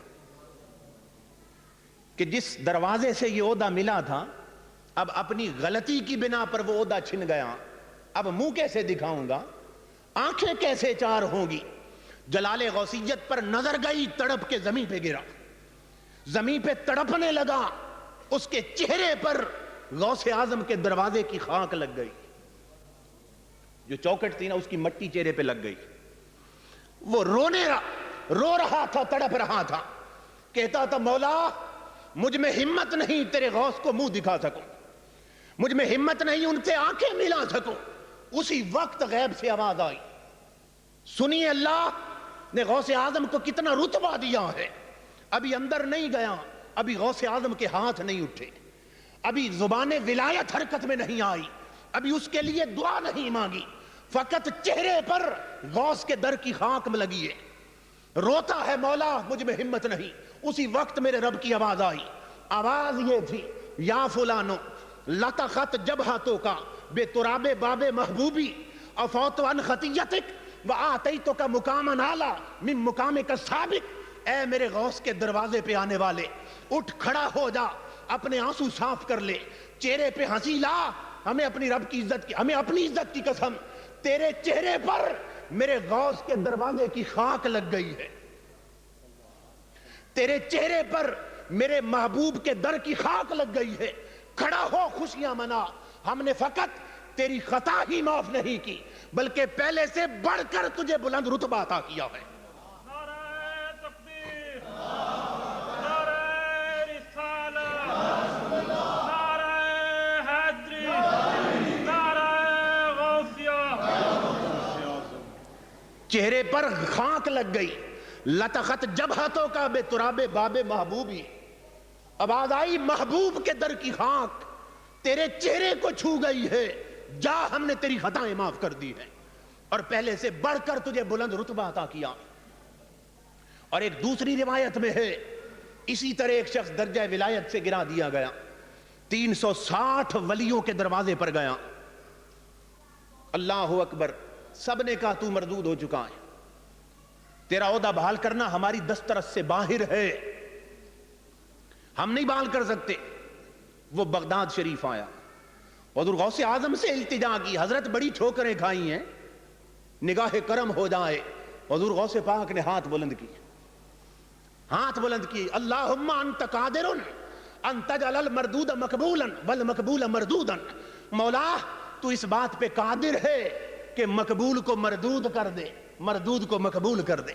S1: کہ جس دروازے سے یہ عہدہ ملا تھا اب اپنی غلطی کی بنا پر وہ عہدہ چھن گیا. اب منہ کیسے دکھاؤں گا، آنکھیں کیسے چار ہوں گی. جلال غوثیت پر نظر گئی، تڑپ کے زمین پہ گرا، زمین پہ تڑپنے لگا. اس کے چہرے پر غوث اعظم کے دروازے کی خاک لگ گئی، جو چوکٹ تھی نا اس کی مٹی چہرے پہ لگ گئی. وہ رو رہا تھا، تڑپ رہا تھا، کہتا تھا مولا مجھ میں ہمت نہیں تیرے غوث کو منہ دکھا سکوں، مجھ میں ہمت نہیں ان سے آنکھیں ملا سکوں. اسی وقت غیب سے آواز آئی، سنیے اللہ نے غوث اعظم کو کتنا رتبہ دیا ہے. ابھی اندر نہیں گیا، ابھی غوث اعظم کے ہاتھ نہیں اٹھے، ابھی زبان ولایت حرکت میں نہیں آئی، ابھی اس کے لیے دعا نہیں مانگی، فقط چہرے پر غوث کے در کی خاک میں لگی ہے، روتا ہے مولا مجھ میں ہمت نہیں. اسی وقت میرے رب کی آواز آئی. آواز یہ تھی، یا فلانو لطخت جبہتو کا بے تراب باب محبوبی افوت عن خطیتک وآتیتک مقاما اعلی من مقامک السابق. اے میرے غوث کے دروازے پہ آنے والے، اٹھ کھڑا ہو جا، اپنے آنسو صاف کر لے، چہرے پہ ہنسی لا. ہمیں اپنی رب کی عزت کی، ہمیں اپنی عزت کی قسم، تیرے چہرے پر میرے غوث کے دروازے کی خاک لگ گئی ہے، تیرے چہرے پر میرے محبوب کے در کی خاک لگ گئی ہے، کھڑا ہو خوشیاں منا، ہم نے فقط تیری خطا ہی معاف نہیں کی بلکہ پہلے سے بڑھ کر تجھے بلند رتبہ عطا کیا ہے۔
S2: نعرہ تکبیر، نعرہ رسالت، نعرہ حیدری، نعرہ غوثیہ۔
S1: چہرے پر خاک لگ گئی، لطخت جبہتوں کا بے تراب باب محبوبی، آواز آئی محبوب کے در کی خاک تیرے چہرے کو چھو گئی ہے، جا ہم نے تیری خطائیں معاف کر دی ہیں اور پہلے سے بڑھ کر تجھے بلند رتبہ عطا کیا۔ اور ایک دوسری روایت میں ہے اسی طرح ایک شخص درجہ ولایت سے گرا دیا گیا، 360 ولیوں کے دروازے پر گیا، اللہ اکبر، سب نے کہا تو مردود ہو چکا ہے، تیرا عہدہ بحال کرنا ہماری دسترس سے باہر ہے، ہم نہیں بحال کر سکتے۔ وہ بغداد شریف آیا، حضور غوث اعظم سے التجا کی، حضرت بڑی ٹھوکریں کھائی ہیں، نگاہ کرم ہو جائے۔ حضور غوث پاک نے ہاتھ بلند کی، ہاتھ بلند کی، اللہم انت قادر ان تجعل المردود مقبولا والمقبول مردودا، مولا تو اس بات پہ قادر ہے کہ مقبول کو مردود کر دے، مردود کو مقبول کر دے،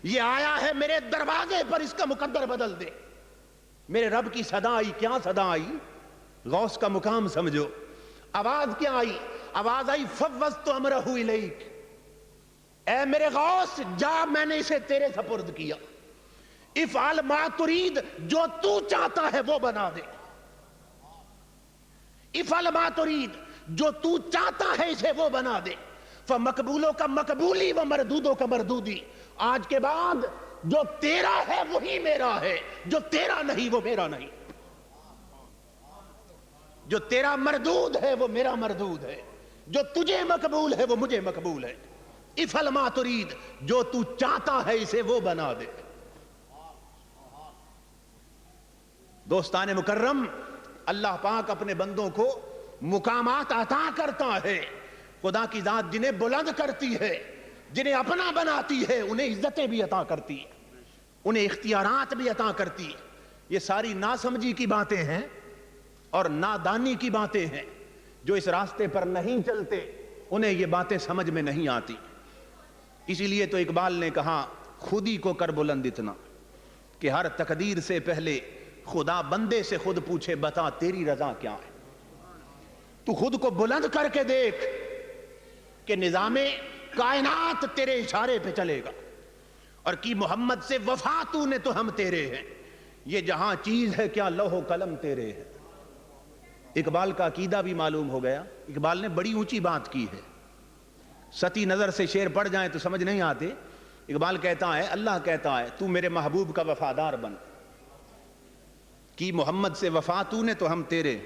S1: یہ آیا ہے میرے دروازے پر، اس کا مقدر بدل دے۔ میرے رب کی صدا آئی، کیا صدا آئی؟ غوث کا مقام سمجھو، آواز کیا آئی؟ آواز آئی فوضت امرہ الیک، اے میرے غوث جا میں نے اسے تیرے سپرد کیا، افعل ما ترید، جو تو چاہتا ہے وہ بنا دے، افعل ما ترید، جو تو چاہتا ہے اسے وہ بنا دے، فمقبولوں کا مقبولی و مردودوں کا مردودی، آج کے بعد جو تیرا ہے وہی میرا ہے، جو تیرا نہیں وہ میرا نہیں، جو تیرا مردود ہے وہ میرا مردود ہے، جو تجھے مقبول ہے وہ مجھے مقبول ہے، افعل ما ترید، جو تو چاہتا ہے اسے وہ بنا دے۔ دوستان مکرم، اللہ پاک اپنے بندوں کو مقامات عطا کرتا ہے، خدا کی ذات جنہیں بلند کرتی ہے، جنہیں اپنا بناتی ہے، انہیں عزتیں بھی عطا کرتی ہے، انہیں اختیارات بھی عطا کرتی ہے۔ یہ ساری ناسمجھی کی باتیں ہیں اور نادانی کی باتیں ہیں، جو اس راستے پر نہیں چلتے انہیں یہ باتیں سمجھ میں نہیں آتی۔ اسی لیے تو اقبال نے کہا خودی کو کر بلند اتنا کہ ہر تقدیر سے پہلے خدا بندے سے خود پوچھے بتا تیری رضا کیا ہے۔ تو خود کو بلند کر کے دیکھ کہ نظام کائنات تیرے اشارے پہ چلے گا، اور کی محمد سے وفا تو نے تو ہم تیرے ہیں، یہ جہاں چیز ہے کیا لوح و قلم تیرے ہے۔ اقبال کا عقیدہ بھی معلوم ہو گیا، اقبال نے بڑی اونچی بات کی ہے، ستی نظر سے شعر پڑھ جائیں تو سمجھ نہیں آتے۔ اقبال کہتا ہے، اللہ کہتا ہے تو میرے محبوب کا وفادار بن، کی محمد سے وفا تو نے تو ہم تیرے،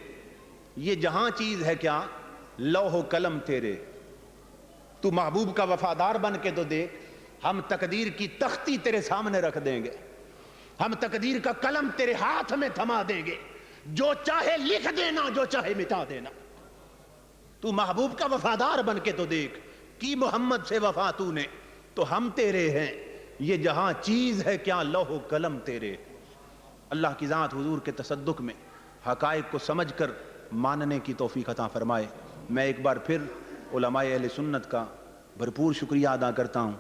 S1: یہ جہاں چیز ہے کیا لوح و قلم تیرے۔ تو محبوب کا وفادار بن کے تو دیکھ، ہم تقدیر کی تختی تیرے سامنے رکھ دیں گے، ہم تقدیر کا قلم تیرے ہاتھ میں تھما دیں گے، جو چاہے لکھ دینا، جو چاہے مٹا دینا۔ تو محبوب کا وفادار بن کے تو دیکھ، کی محمد سے وفا تو نے تو ہم تیرے ہیں، یہ جہاں چیز ہے کیا لوح و قلم تیرے۔ اللہ کی ذات حضور کے تصدق میں حقائق کو سمجھ کر ماننے کی توفیق عطا فرمائے۔ میں ایک بار پھر علماء اہل سنت کا بھرپور شکریہ ادا کرتا ہوں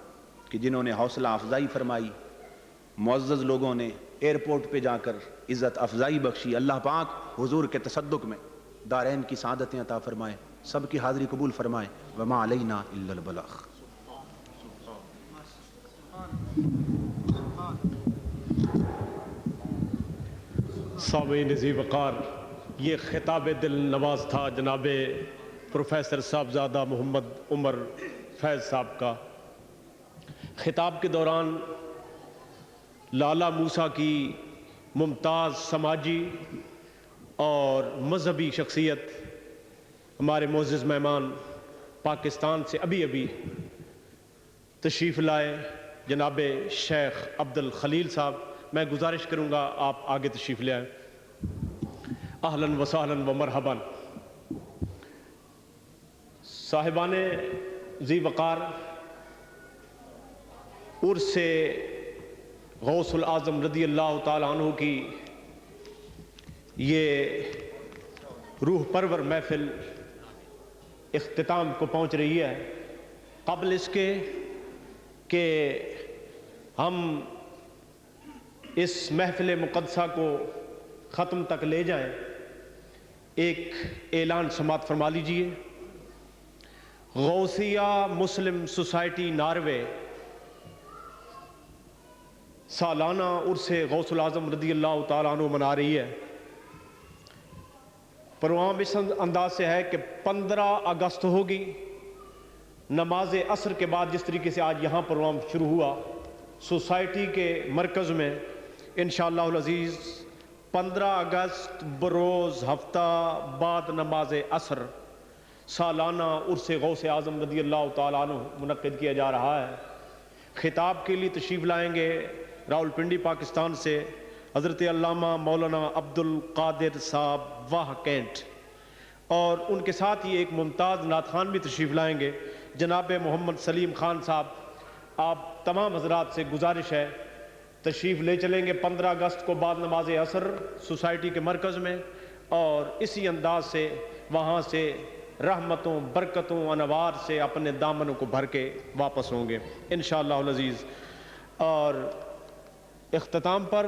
S1: کہ جنہوں نے حوصلہ افزائی فرمائی، معزز لوگوں نے ایئرپورٹ پہ جا کر عزت افزائی بخشی۔ اللہ پاک حضور کے تصدق میں دارین کی سعادتیں عطا فرمائے، سب کی حاضری قبول فرمائے۔ وما علینا الا البلاغ۔
S3: سامعین ذی وقار، یہ خطاب دل نواز تھا جناب پروفیسر صاحبزادہ محمد عمر فیض صاحب کا۔ خطاب کے دوران لالہ موسیٰ کی ممتاز سماجی اور مذہبی شخصیت، ہمارے معزز مہمان پاکستان سے ابھی تشریف لائے جناب شیخ عبد الخلیل صاحب، میں گزارش کروں گا آپ آگے تشریف لے آئیں۔ اہلاً و سہلاً و مرحباً۔ صاحبان ذی وقار، عرس غوث العظم رضی اللہ تعالیٰ عنہ کی یہ روح پرور محفل اختتام کو پہنچ رہی ہے، قبل اس کے کہ ہم اس محفل مقدسہ کو ختم تک لے جائیں، ایک اعلان سماعت فرما لیجئے۔ غوثیہ مسلم سوسائٹی ناروے سالانہ عرس غوث العظم رضی اللہ تعالیٰ عنہ منا رہی ہے۔ پروگرام اس انداز سے ہے کہ 15 اگست ہوگی، نماز عصر کے بعد جس طریقے سے آج یہاں پروگرام شروع ہوا سوسائٹی کے مرکز میں، انشاءاللہ العزیز 15 اگست بروز ہفتہ بعد نماز عصر سالانہ عرس غوث اعظم رضی اللہ تعالیٰ عنہ منعقد کیا جا رہا ہے۔ خطاب کے لیے تشریف لائیں گے راولپنڈی پاکستان سے حضرت علامہ مولانا عبد القادر صاحب واہ کینٹ، اور ان کے ساتھ ہی ایک ممتاز نعت خوان بھی تشریف لائیں گے جناب محمد سلیم خان صاحب۔ آپ تمام حضرات سے گزارش ہے تشریف لے چلیں گے 15 اگست کو بعد نماز عصر سوسائٹی کے مرکز میں، اور اسی انداز سے وہاں سے رحمتوں برکتوں انوار سے اپنے دامنوں کو بھر کے واپس ہوں گے انشاءاللہ العزیز۔ اور اختتام پر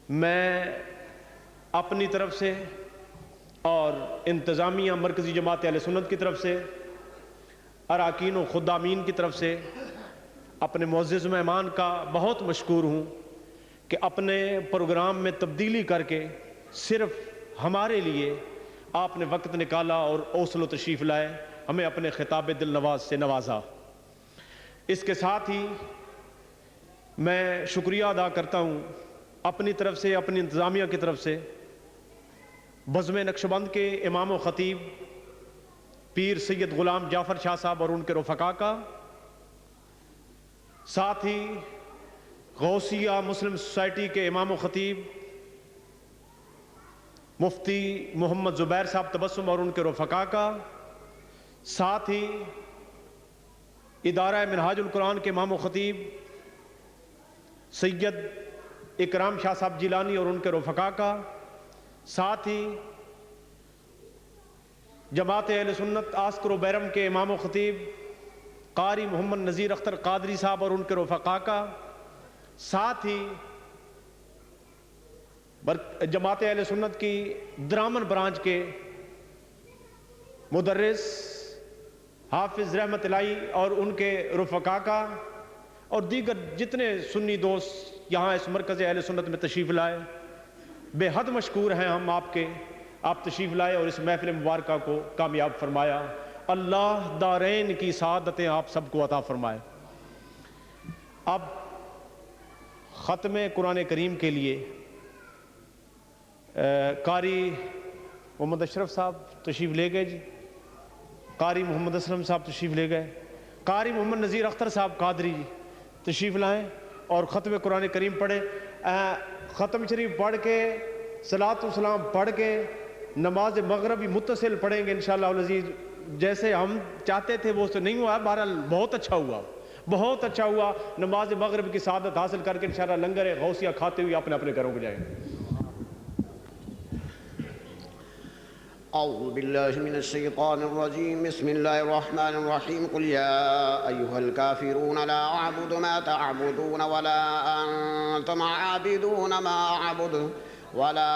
S3: میں اپنی طرف سے اور انتظامیہ مرکزی جماعت اہل سنت کی طرف سے، اراکین و خدامین کی طرف سے اپنے معزز مہمان کا بہت مشکور ہوں کہ اپنے پروگرام میں تبدیلی کر کے صرف ہمارے لیے آپ نے وقت نکالا اور اوصل و تشریف لائے، ہمیں اپنے خطاب دل نواز سے نوازا۔ اس کے ساتھ ہی میں شکریہ ادا کرتا ہوں اپنی طرف سے، اپنی انتظامیہ کی طرف سے، بزم نقشبند کے امام و خطیب پیر سید غلام جعفر شاہ صاحب اور ان کے رفقا کا، ساتھ ہی غوثیہ مسلم سوسائٹی کے امام و خطیب مفتی محمد زبیر صاحب تبسم اور ان کے رفقا کا، ساتھ ہی ادارہ منہاج القرآن کے امام و خطیب سید اکرام شاہ صاحب جیلانی اور ان کے رفقا کا، ساتھ ہی جماعت اہل سنت آسکر و بیرم کے امام و خطیب قاری محمد نذیر اختر قادری صاحب اور ان کے رفقا کا، ساتھ ہی جماعت اہل سنت کی درامن برانچ کے مدرس حافظ رحمت الہی اور ان کے رفقا کا، اور دیگر جتنے سنی دوست یہاں اس مرکز اہل سنت میں تشریف لائے، بے حد مشکور ہیں ہم آپ کے، آپ تشریف لائے اور اس محفل مبارکہ کو کامیاب فرمایا۔ اللہ دارین کی سعادتیں آپ سب کو عطا فرمائے۔ اب ختم قرآن کریم کے لیے قاری محمد اشرف صاحب تشریف لے گئے جی، قاری محمد اسلم صاحب تشریف لے گئے، قاری محمد نذیر اختر صاحب قادری جی تشریف لائیں اور ختم قرآن کریم پڑھیں۔ ختم شریف پڑھ کے صلاۃ و سلام پڑھ کے نماز مغربی متصل پڑھیں گے انشاءاللہ العزیز۔ جیسے ہم چاہتے تھے وہ تو نہیں ہوا، بہرحال بہت اچھا ہوا، بہت اچھا ہوا۔ نماز مغرب کی سعادت حاصل کر کے انشاءاللہ لنگر غوثیہ کھاتے ہوئے اپنے اپنے گھروں کو جائیں گے۔
S4: أعوذ بالله من الشيطان الرجيم بسم الله الرحمن الرحيم قل يا أيها الكافرون لا أعبد ما تعبدون ولا أنتم عابدون ما أعبد ولا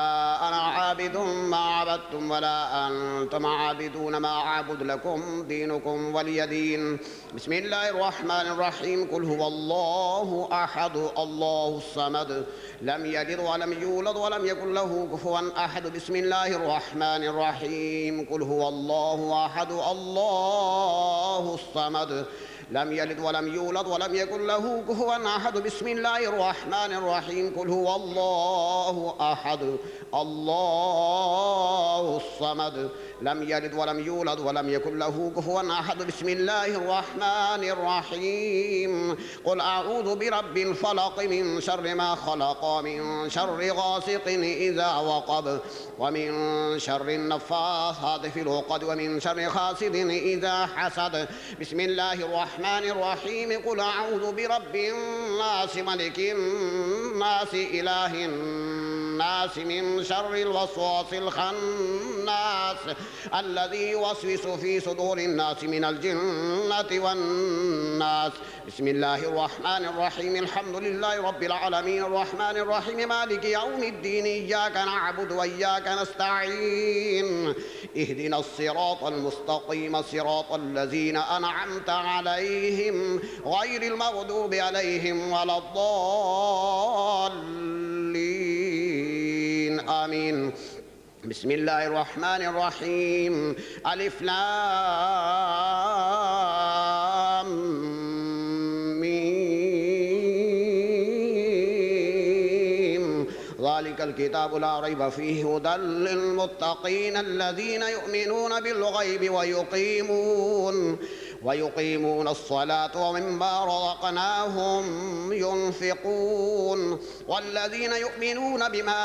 S4: أنا عابد ما عبدتم ولا أنتم عابدون ما أعبد لكم دينكم ولي دين بسم الله الرحمن الرحيم قل هو الله أحد الله الصمد لم يلد ولم يولد ولم يكن له كفوا أحد بسم الله الرحمن الرحيم قل هو الله أحد الله الصمد لم يلد ولم يولد ولم يكن له كفوا أحد بسم الله الرحمن الرحيم قل هو الله أحد الله الصمد الصمد لم يلد ولم يولد ولم يكن له كفوا أحد بسم الله الرحمن الرحيم قل أعوذ برب الفلق من شر ما خلق من شر غاسق إذا وقب ومن شر النفاثات في العقد ومن شر حاسد إذا حسد بسم الله الرحمن الرحيم قل أعوذ برب الناس ملك الناس إله الناس من شر الوسواس الخناس الذي يوسوس في صدور الناس من الجنة والناس بسم الله الرحمن الرحيم الحمد لله رب العالمين الرحمن الرحيم مالك يوم الدين إياك نعبد وإياك نستعين اهدنا الصراط المستقيم صراط الذين أنعمت عليهم غير المغضوب عليهم ولا الضالين آمين بسم الله الرحمن الرحيم ألف لام ميم ذلك الكتاب لا ريب فيه هدى للمتقين الذين يؤمنون بالغيب ويقيمون الصلاة ومما رزقناهم ينفقون والذين يؤمنون بما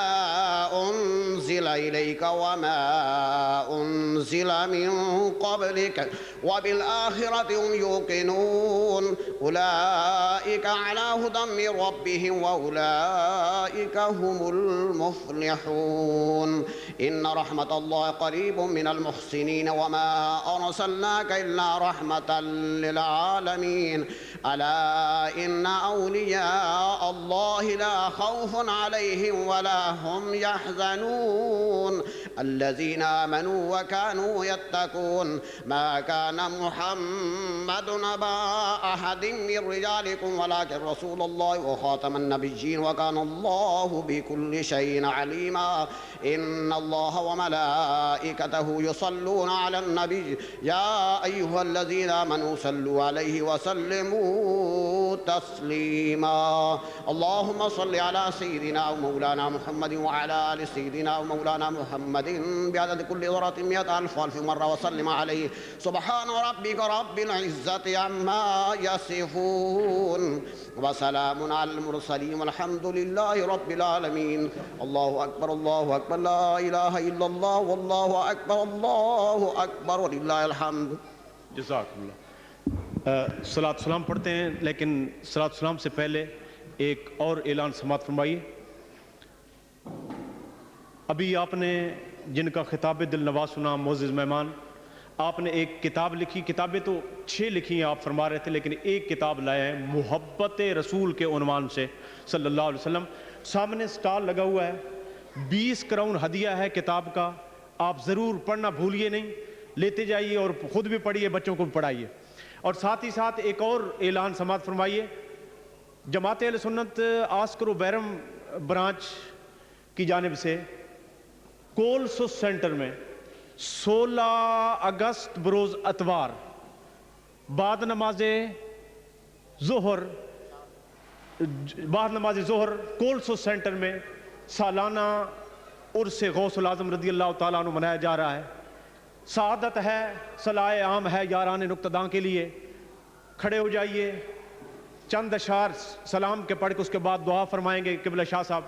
S4: أنزل إليك وما أنزل من قبلك وبالآخرة هم يوقنون أولئك على هدى من ربهم وأولئك هم المفلحون إن رحمة الله قريب من المحسنين وما أرسلناك إلا رحمة للعالمين ألا إن أولياء الله لا خوف عليهم ولا هم يحزنون الذين آمنوا وكانوا يتقون ما كان محمد أبا أحد من رجالكم ولكن رسول الله وخاتم النبيين وكان الله بكل شيء عليما إن الله وملائكته يصلون على النبي يا أيها الذين آمنوا صلوا عليه وسلموا تسليما اللهم صل على سيدنا ومولانا محمد وعلى آل سيدنا ومولانا محمد بعدد كل ذرة 100,000 مرة وسلم عليه سبحان ربك رب العزة عما يصفون وسلام على المرسلين والحمد لله رب العالمين الله أكبر لا إله إلا الله والله أكبر ولله الحمد
S3: جزاک اللہ صلاۃ سلام پڑھتے ہیں لیکن صلاۃ سلام سے پہلے ایک اور اعلان سماعت فرمائیے ابھی آپ نے جن کا خطاب دل نواز سنا معزز مہمان آپ نے ایک کتاب لکھی کتابیں تو 6 لکھی ہیں آپ فرما رہے تھے لیکن ایک کتاب لائے ہیں محبت رسول کے عنوان سے صلی اللہ علیہ وسلم سامنے سٹال لگا ہوا ہے 20 کراؤن ہدیہ ہے کتاب کا آپ ضرور پڑھنا بھولیے نہیں لیتے جائیے اور خود بھی پڑھیے بچوں کو بھی پڑھائیے اور ساتھ ہی ساتھ ایک اور اعلان سماعت فرمائیے جماعت اہل سنت آسکر و بیرم برانچ کی جانب سے کولسوس سینٹر میں 16 اگست بروز اتوار بعد نماز ظہر کولسوس سینٹر میں سالانہ عرس غوث العظم رضی اللہ تعالیٰ عنہ منایا جا رہا ہے سعادت ہے صلاح عام ہے یاران نقطداں کے لیے کھڑے ہو جائیے چند اشعار سلام کے پڑھ کے اس کے بعد دعا فرمائیں گے قبلہ شاہ صاحب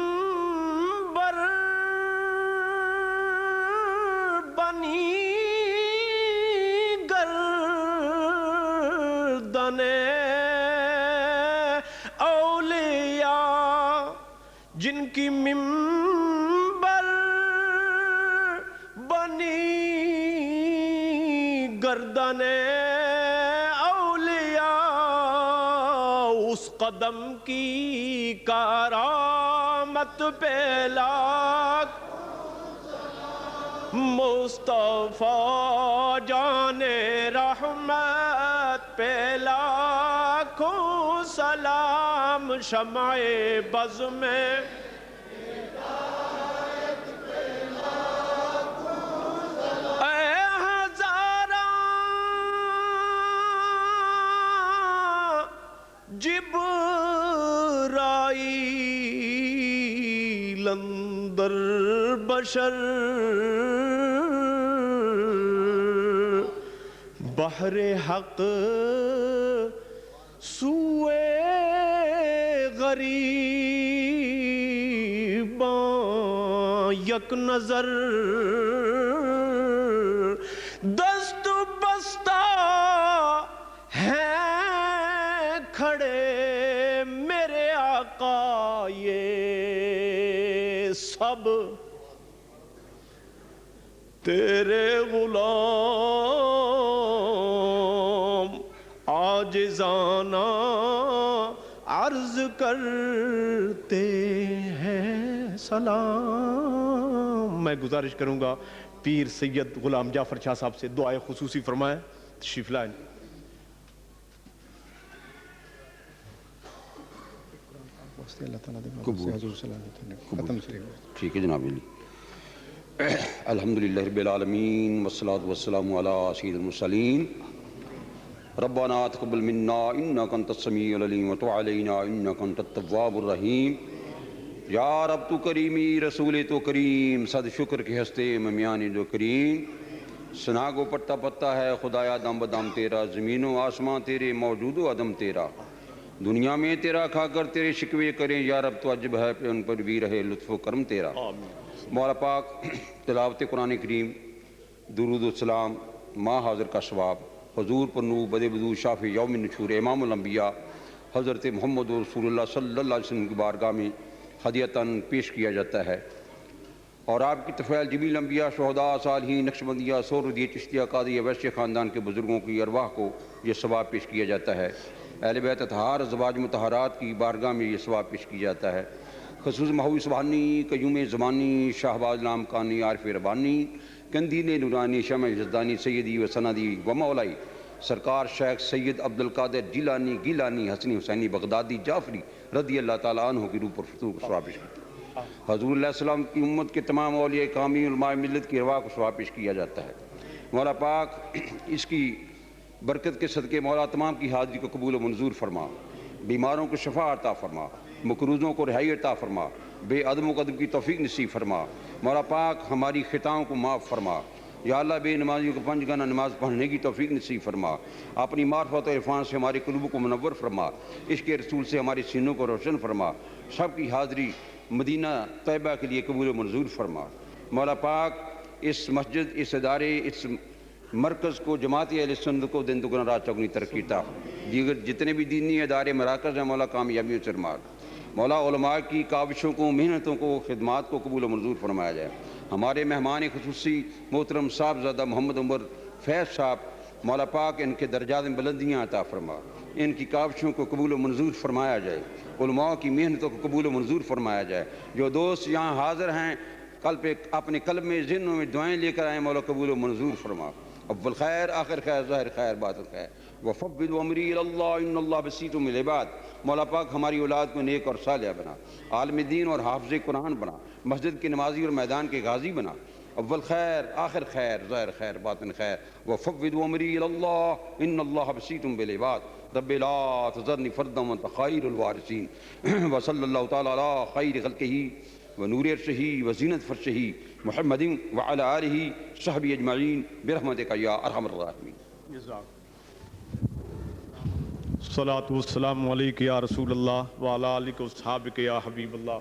S5: بنی گردن اولیاء جن کی منبر بنی گردن اولیاء اس قدم کی کرامت پہ لاکھ مصطفیٰ جان رحمت پہ لاکھوں سلام شمع بز میں جبرائیل اندر بشر بحر حق سوئے غریباں یک نظر دست بستہ ہیں کھڑے میرے آقا یہ سب تیرے غلام عاجزانہ عرض کرتے ہیں سلام. میں گزارش کروں گا پیر سید غلام جعفر شاہ صاحب سے دعائے خصوصی فرمائیں. تشریف لائیں.
S6: ٹھیک ہے جناب علی. الحمدللہ رب العالمین والصلاة والسلام علی سید المرسلین. ربنا تقبل منا انک انت السمیع العلیم وتب علینا انک انت التواب الرحیم. یا رب تو کریمی رسول تو کریم صد شکر کے ہستے ممیان جو کریم. سنا گو پتا پتا ہے خدایا دم بدم تیرا زمین و آسمان تیرے موجود و عدم تیرا. دنیا میں تیرا کھا کر تیرے شکوے کریں یا رب تو عجب ہے ان پر بھی رہے لطف و کرم تیرا. مولا پاک تلاوت قرآن کریم درود و سلام ماہ حاضر کا ثواب حضور پر نور بد بدو شافی یوم نشور امام الانبیاء حضرت محمد رسول اللہ صلی اللہ علیہ وسلم کی بارگاہ میں ہدیتاً پیش کیا جاتا ہے. اور آپ کی طفیل جمیل انبیاء شہداء صالحین نقشبندیہ سہروردیہ چشتیہ قادریہ ویسے خاندان کے بزرگوں کی ارواح کو یہ ثواب پیش کیا جاتا ہے. اہل بیت اطہار ازواج مطہرات کی بارگاہ میں یہ ثواب پیش کیا جاتا ہے. خصوص محوی سبحانی قیوم زمانی شاہباز نام کانی عارف ربانی کندین نورانی شمع جزدانی سیدی و سندی و مولائی سرکار شیخ سید عبدالقادر جیلانی گیلانی حسنی حسینی بغدادی جعفری رضی اللہ تعالیٰ عنہ کی روح پر فتور کو ثواب پیش کیا. حضور علیہ السلام کی امت کے تمام اولیاء کامی علماء ملت کی ارواح کو ثواب پیش کیا جاتا ہے. مولا پاک اس کی برکت کے صدقے مولا تمام کی حاضری کو قبول و منظور فرما. بیماروں کو شفا عطا فرما. مقروضوں کو رہائی عطا فرما. بے عدم و قدم کی توفیق نصیب فرما. مولا پاک ہماری خطاؤں کو معاف فرما. یا اللہ بے نمازیوں کو 5 گانا نماز پڑھنے کی توفیق نصیب فرما. اپنی معرفت و عرفان سے ہمارے قلوب کو منور فرما. عشق رسول سے ہمارے سینوں کو روشن فرما. سب کی حاضری مدینہ طیبہ کے لیے قبول و منظور فرما. مولا پاک اس مسجد اس ادارے اس مرکز کو جماعت اہل سنت کو دن دگنا رات چوگنی ترقی عطا. دیگر جتنے بھی دینی ادارے مراکز ہیں مولا کامیابیوں سے مار. مولا علماء کی کاوشوں کو محنتوں کو خدمات کو قبول و منظور فرمایا جائے. ہمارے مہمان خصوصی محترم صاحبزادہ محمد عمر فیض صاحب مولا پاک ان کے درجات میں بلندیاں عطا فرما. ان کی کاوشوں کو قبول و منظور فرمایا جائے. علماء کی محنتوں کو قبول و منظور فرمایا جائے. جو دوست یہاں حاضر ہیں کل پہ اپنے قلب میں ذہنوں میں دعائیں لے کر آئیں مولا قبول و منظور فرما. اول خیر آخر خیر ظاہر خیر باطن خیر وفوض امری الی اللہ ان اللہ بصیر بالعباد. مولا پاک ہماری اولاد کو نیک اور صالح بنا. عالم دین اور حافظ قرآن بنا. مسجد کے نمازی اور میدان کے غازی بنا. اول خیر آخر خیر ظاہر خیر باطن خیر وفوض امری الی اللہ ان اللہ بصیر بالعباد. رب لا تذرنی فردا وانت خیر الوارثین. وصلی اللہ تعالی علی خیر خلقہ ونور عرشہ وزینت فرشہ محمد وعلی آلہ صحبہ اجمعین برحمتک یا ارحم الراحمین.
S3: الصلاۃ والسلام علیک یا رسول اللہ وعلی آلک و صحابک یا حبیب اللہ.